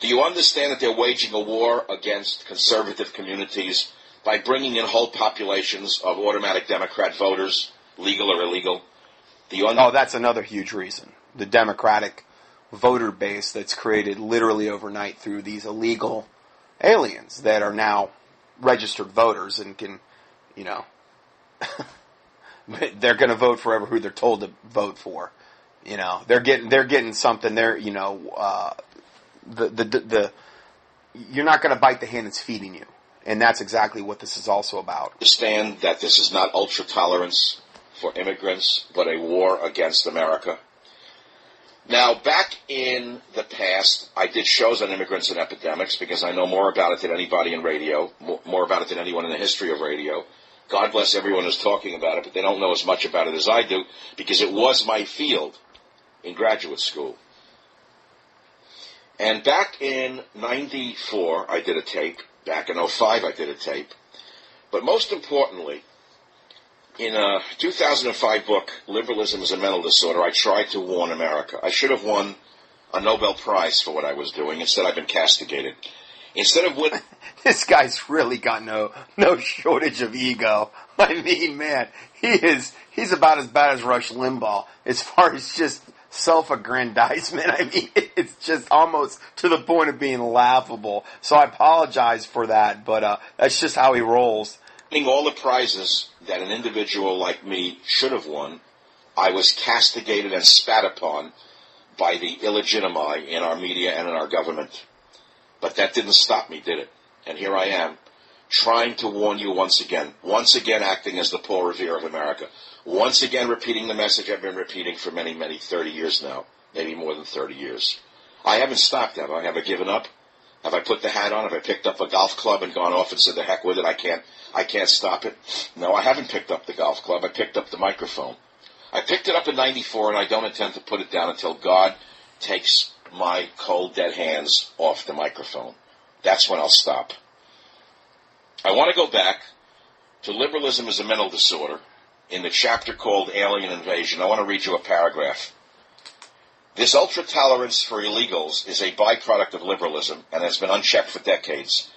[SPEAKER 5] Do you understand that they're waging a war against conservative communities by bringing in whole populations of automatic Democrat voters, legal or illegal.
[SPEAKER 1] That's another huge reason. The Democratic voter base that's created literally overnight through these illegal aliens that are now registered voters and can, they're going to vote for who they're told to vote for. They're getting something. They're, you're not going to bite the hand that's feeding you. And that's exactly what this is also about.
[SPEAKER 5] Understand that this is not ultra-tolerance for immigrants, but a war against America. Now, back in the past, I did shows on immigrants and epidemics because I know more about it than anybody in radio, more about it than anyone in the history of radio. God bless everyone who's talking about it, but they don't know as much about it as I do because it was my field in graduate school. And back in 94, I did a tape. Back in 05, I did a tape. But most importantly, in a 2005 book, Liberalism is a Mental Disorder, I tried to warn America. I should have won a Nobel Prize for what I was doing. Instead, I've been castigated. Instead of winning...
[SPEAKER 1] This guy's really got no shortage of ego. I mean, man, he's about as bad as Rush Limbaugh as far as just self-aggrandizement. I mean, it's just almost to the point of being laughable. So I apologize for that, but that's just how he rolls.
[SPEAKER 5] Winning all the prizes that an individual like me should have won, I was castigated and spat upon by the illegitimi in our media and in our government. But that didn't stop me, did it? And here I am, trying to warn you once again acting as the Paul Revere of America, once again repeating the message I've been repeating for many, 30 years now, maybe more than 30 years. I haven't stopped, have I? Have I given up? Have I put the hat on? Have I picked up a golf club and gone off and said, the heck with it, I can't stop it? No, I haven't picked up the golf club. I picked up the microphone. I picked it up in 94, and I don't intend to put it down until God takes my cold, dead hands off the microphone. That's when I'll stop. I want to go back to Liberalism is a Mental Disorder in the chapter called Alien Invasion. I want to read you a paragraph. This ultra-tolerance for illegals is a byproduct of liberalism and has been unchecked for decades.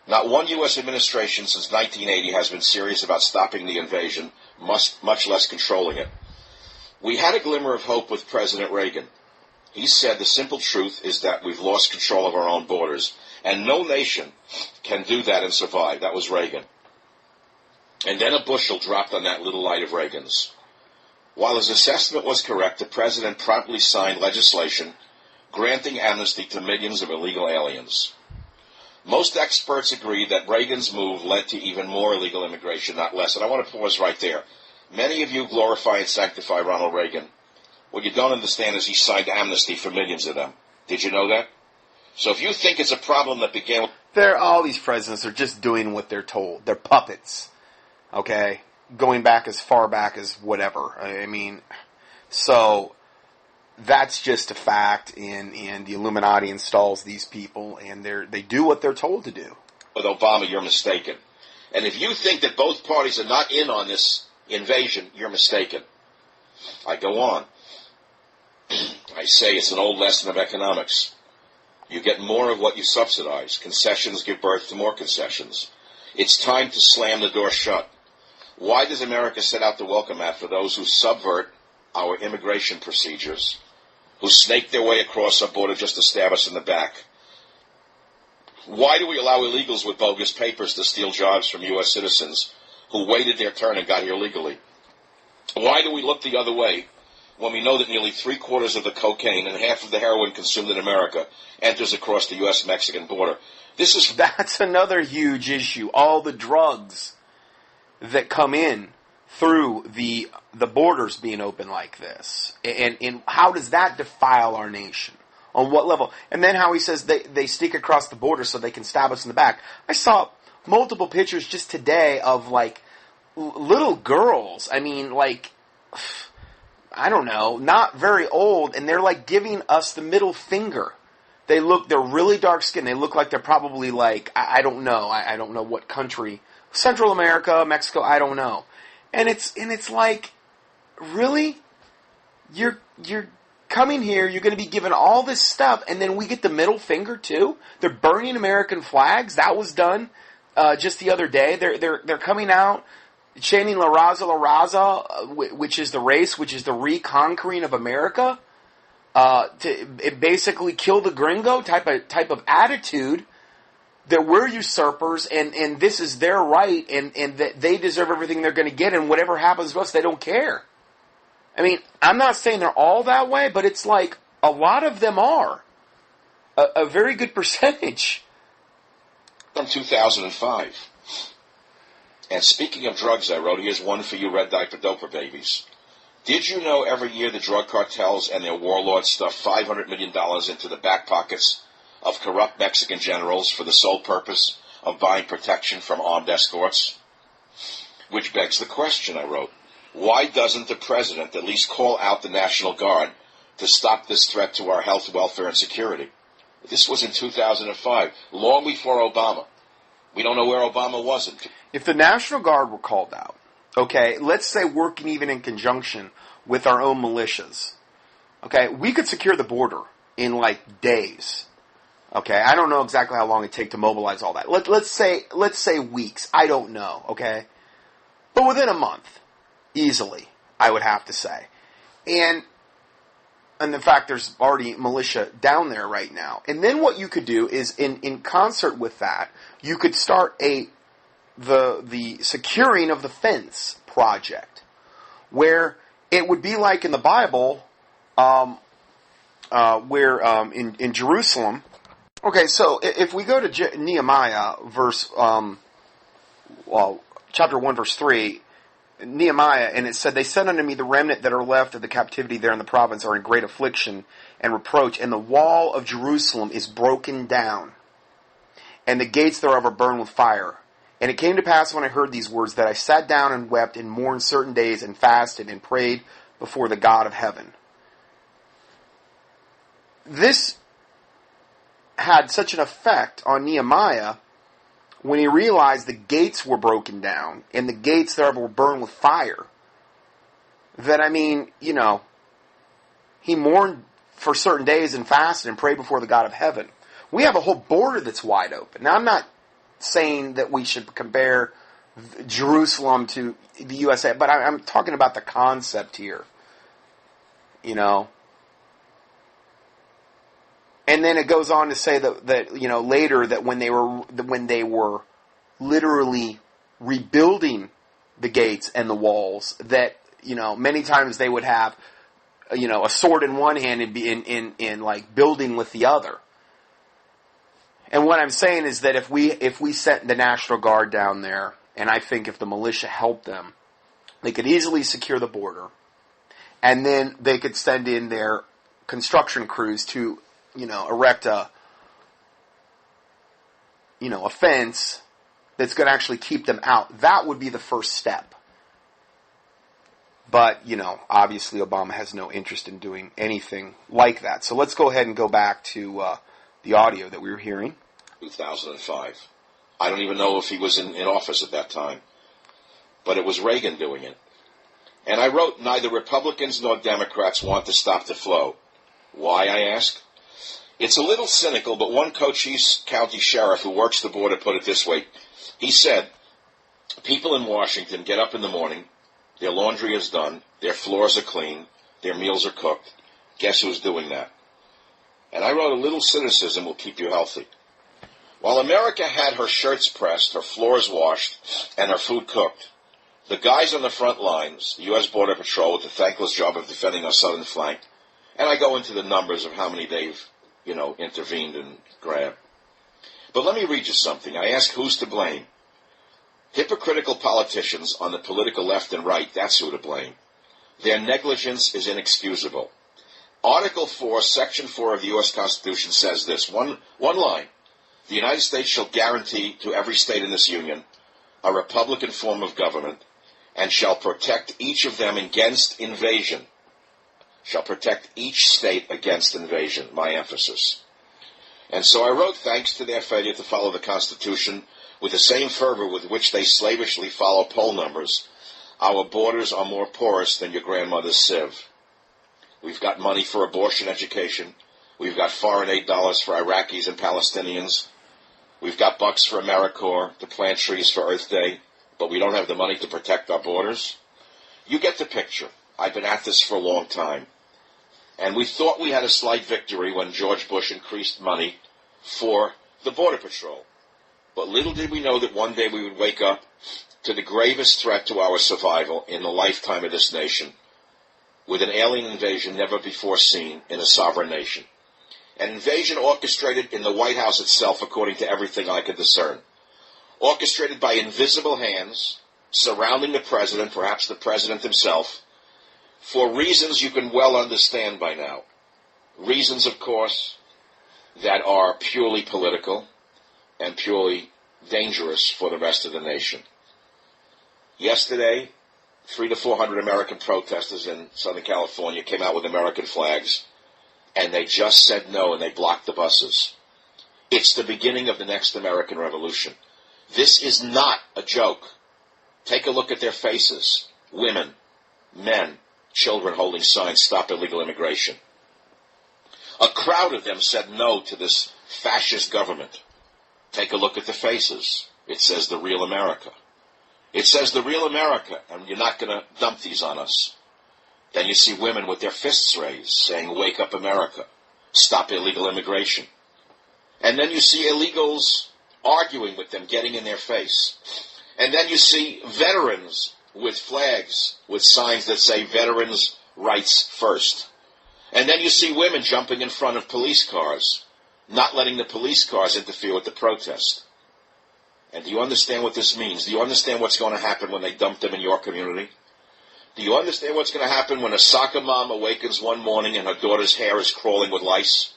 [SPEAKER 5] Not one U.S. administration since 1980 has been serious about stopping the invasion, much less controlling it. We had a glimmer of hope with President Reagan. He said the simple truth is that we've lost control of our own borders, and no nation can do that and survive. That was Reagan. And then a bushel dropped on that little light of Reagan's. While his assessment was correct, the president promptly signed legislation granting amnesty to millions of illegal aliens. Most experts agree that Reagan's move led to even more illegal immigration, not less. And I want to pause right there. Many of you glorify and sanctify Ronald Reagan. What you don't understand is he signed amnesty for millions of them. Did you know that? So if you think it's a problem that began with...
[SPEAKER 1] All these presidents are just doing what they're told. They're puppets. Okay? Going back as far back as whatever. I mean, so that's just a fact, and the Illuminati installs these people, and they do what they're told to do.
[SPEAKER 5] With Obama, you're mistaken. And if you think that both parties are not in on this invasion, you're mistaken. I go on. I say it's an old lesson of economics. You get more of what you subsidize. Concessions give birth to more concessions. It's time to slam the door shut. Why does America set out the welcome mat for those who subvert our immigration procedures, who snake their way across our border just to stab us in the back? Why do we allow illegals with bogus papers to steal jobs from U.S. citizens who waited their turn and got here legally? Why do we look the other way when we know that nearly 3/4 of the cocaine and half of the heroin consumed in America enters across the U.S.-Mexican border?
[SPEAKER 1] That's another huge issue. All the drugs that come in through the borders being open like this. And how does that defile our nation? On what level? And then how he says they sneak across the border so they can stab us in the back. I saw multiple pictures just today of, like, little girls. I mean, like, I don't know, not very old, and they're, like, giving us the middle finger. They're really dark skinned. They look like they're probably, like, I don't know. I don't know what country. Central America, Mexico, I don't know. And it's like, really? You're coming here, you're going to be given all this stuff, and then we get the middle finger too? They're burning American flags. That was done just the other day. They're coming out chanting La Raza, which is the race, which is the reconquering of America, to basically kill the gringo type of attitude, that we're usurpers and this is their right and that they deserve everything they're going to get, and whatever happens to us, they don't care. I mean, I'm not saying they're all that way, but it's like a lot of them are. A very good percentage.
[SPEAKER 5] From 2005. And speaking of drugs, I wrote, here's one for you red diaper doper babies. Did you know every year the drug cartels and their warlords stuff $500 million into the back pockets of corrupt Mexican generals for the sole purpose of buying protection from armed escorts? Which begs the question, I wrote, why doesn't the president at least call out the National Guard to stop this threat to our health, welfare, and security? This was in 2005, long before Obama. We don't know where Obama was.
[SPEAKER 1] If the National Guard were called out, okay, let's say working even in conjunction with our own militias, okay, we could secure the border in like days. Okay, I don't know exactly how long it take to mobilize all that. Let's say weeks. I don't know. Okay, but within a month, easily, I would have to say, and in fact, there's already militia down there right now. And then what you could do is, in concert with that, you could start the securing of the fence project, where it would be like in the Bible, where in Jerusalem. Okay, so if we go to Nehemiah, chapter 1, verse 3, Nehemiah, and it said, they said unto me, the remnant that are left of the captivity there in the province are in great affliction and reproach, and the wall of Jerusalem is broken down, and the gates thereof are burned with fire. And it came to pass when I heard these words that I sat down and wept and mourned certain days and fasted and prayed before the God of heaven. This had such an effect on Nehemiah when he realized the gates were broken down and the gates thereof were burned with fire, that, I mean, you know, he mourned for certain days and fasted and prayed before the God of heaven. We have a whole border that's wide open. Now, I'm not saying that we should compare Jerusalem to the USA, but I'm talking about the concept here, you know. And then it goes on to say that you know, later, that when they were literally rebuilding the gates and the walls, that, you know, many times they would have, you know, a sword in one hand and be in like building with the other. And what I'm saying is that if we sent the National Guard down there, and I think if the militia helped them, they could easily secure the border, and then they could send in their construction crews to, you know, erect a fence that's going to actually keep them out. That would be the first step. But, you know, obviously Obama has no interest in doing anything like that. So let's go ahead and go back to the audio that we were hearing.
[SPEAKER 5] 2005. I don't even know if he was in office at that time. But it was Reagan doing it. And I wrote, neither Republicans nor Democrats want to stop the flow. Why, I ask? It's a little cynical, but one Cochise County sheriff who works the border put it this way. He said, people in Washington get up in the morning, their laundry is done, their floors are clean, their meals are cooked. Guess who's doing that? And I wrote, a little cynicism will keep you healthy. While America had her shirts pressed, her floors washed, and her food cooked, the guys on the front lines, the U.S. Border Patrol, with the thankless job of defending our southern flank, and I go into the numbers of how many they've, you know, intervened and grabbed. But let me read you something. I ask, who's to blame? Hypocritical politicians on the political left and right, that's who to blame. Their negligence is inexcusable. Article 4, Section 4 of the U.S. Constitution says this, one line. The United States shall guarantee to every state in this union a republican form of government and shall protect each of them against invasion. Shall protect each state against invasion, my emphasis. And so I wrote, thanks to their failure to follow the Constitution with the same fervor with which they slavishly follow poll numbers, our borders are more porous than your grandmother's sieve. We've got money for abortion education. We've got foreign aid dollars for Iraqis and Palestinians. We've got bucks for AmeriCorps to plant trees for Earth Day, but we don't have the money to protect our borders. You get the picture. I've been at this for a long time. And we thought we had a slight victory when George Bush increased money for the Border Patrol. But little did we know that one day we would wake up to the gravest threat to our survival in the lifetime of this nation, with an alien invasion never before seen in a sovereign nation. An invasion orchestrated in the White House itself, according to everything I could discern. Orchestrated by invisible hands, surrounding the president, perhaps the president himself, for reasons you can well understand by now. Reasons, of course, that are purely political and purely dangerous for the rest of the nation. Yesterday, 300 to 400 American protesters in Southern California came out with American flags, and they just said no, and they blocked the buses. It's the beginning of the next American Revolution. This is not a joke. Take a look at their faces. Women, men, children holding signs, "Stop illegal immigration." A crowd of them said no to this fascist government. Take a look at the faces. It says the real America. It says the real America, and you're not going to dump these on us. Then you see women with their fists raised saying, "Wake up America. Stop illegal immigration." And then you see illegals arguing with them, getting in their face. And then you see veterans with flags, with signs that say "Veterans' Rights First." And then you see women jumping in front of police cars, not letting the police cars interfere with the protest. And do you understand what this means? Do you understand what's going to happen when they dump them in your community? Do you understand what's going to happen when a soccer mom awakens one morning and her daughter's hair is crawling with lice?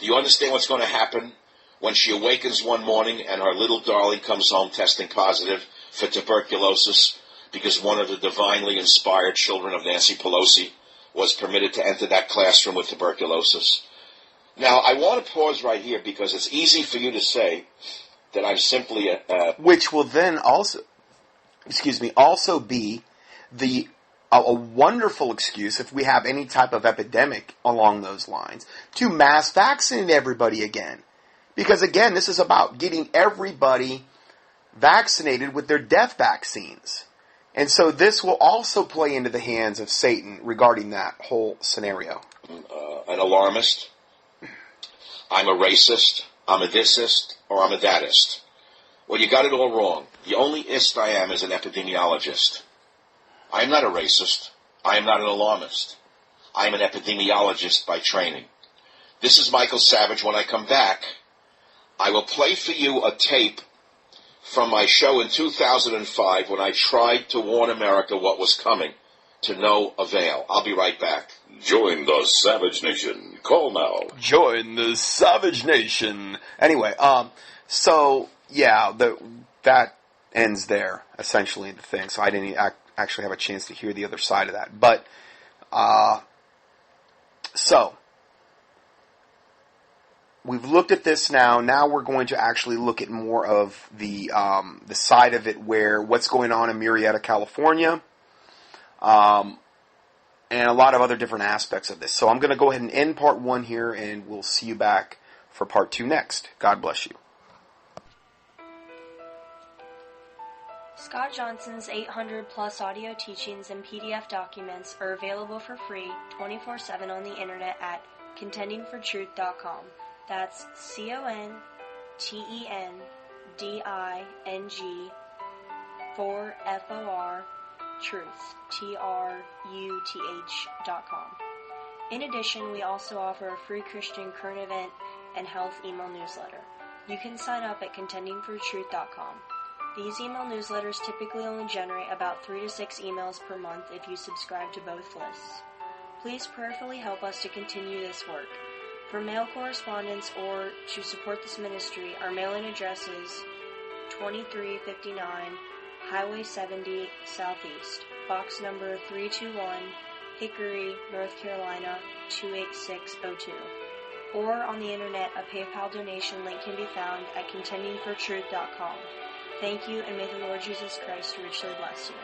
[SPEAKER 5] Do you understand what's going to happen when she awakens one morning and her little darling comes home testing positive for tuberculosis because one of the divinely inspired children of Nancy Pelosi was permitted to enter that classroom with tuberculosis? Now, I want to pause right here because it's easy for you to say that I'm simply
[SPEAKER 1] which will then also be a wonderful excuse, if we have any type of epidemic along those lines, to mass vaccinate everybody again. Because again, this is about getting everybody vaccinated with their death vaccines. And so this will also play into the hands of Satan regarding that whole scenario.
[SPEAKER 5] An alarmist. I'm a racist. I'm a thisist, or I'm a thatist. Well, you got it all wrong. The only ist I am is an epidemiologist. I am not a racist. I am not an alarmist. I am an epidemiologist by training. This is Michael Savage. When I come back, I will play for you a tape from my show in 2005 when I tried to warn America what was coming, to no avail. I'll be right back.
[SPEAKER 6] Join the Savage Nation. Call now.
[SPEAKER 1] Join the Savage Nation. Anyway, so yeah, that ends there, essentially, the thing. So I didn't actually have a chance to hear the other side of that. But, so, we've looked at this now. Now we're going to actually look at more of the side of it where what's going on in Murrieta, California, and a lot of other different aspects of this. So I'm going to go ahead and end part 1 here, and we'll see you back for part 2 next. God bless you.
[SPEAKER 7] Scott Johnson's 800-plus audio teachings and PDF documents are available for free 24/7 on the internet at contendingfortruth.com. That's CONTENDING4FOR Truth, TRUTH.com. In addition, we also offer a free Christian current event and health email newsletter. You can sign up at contendingfortruth.com. These email newsletters typically only generate about 3 to 6 emails per month if you subscribe to both lists. Please prayerfully help us to continue this work. For mail correspondence or to support this ministry, our mailing address is 2359 Highway 70 Southeast, box number 321, Hickory, North Carolina 28602. Or on the internet, a PayPal donation link can be found at contendingfortruth.com. Thank you, and may the Lord Jesus Christ richly bless you.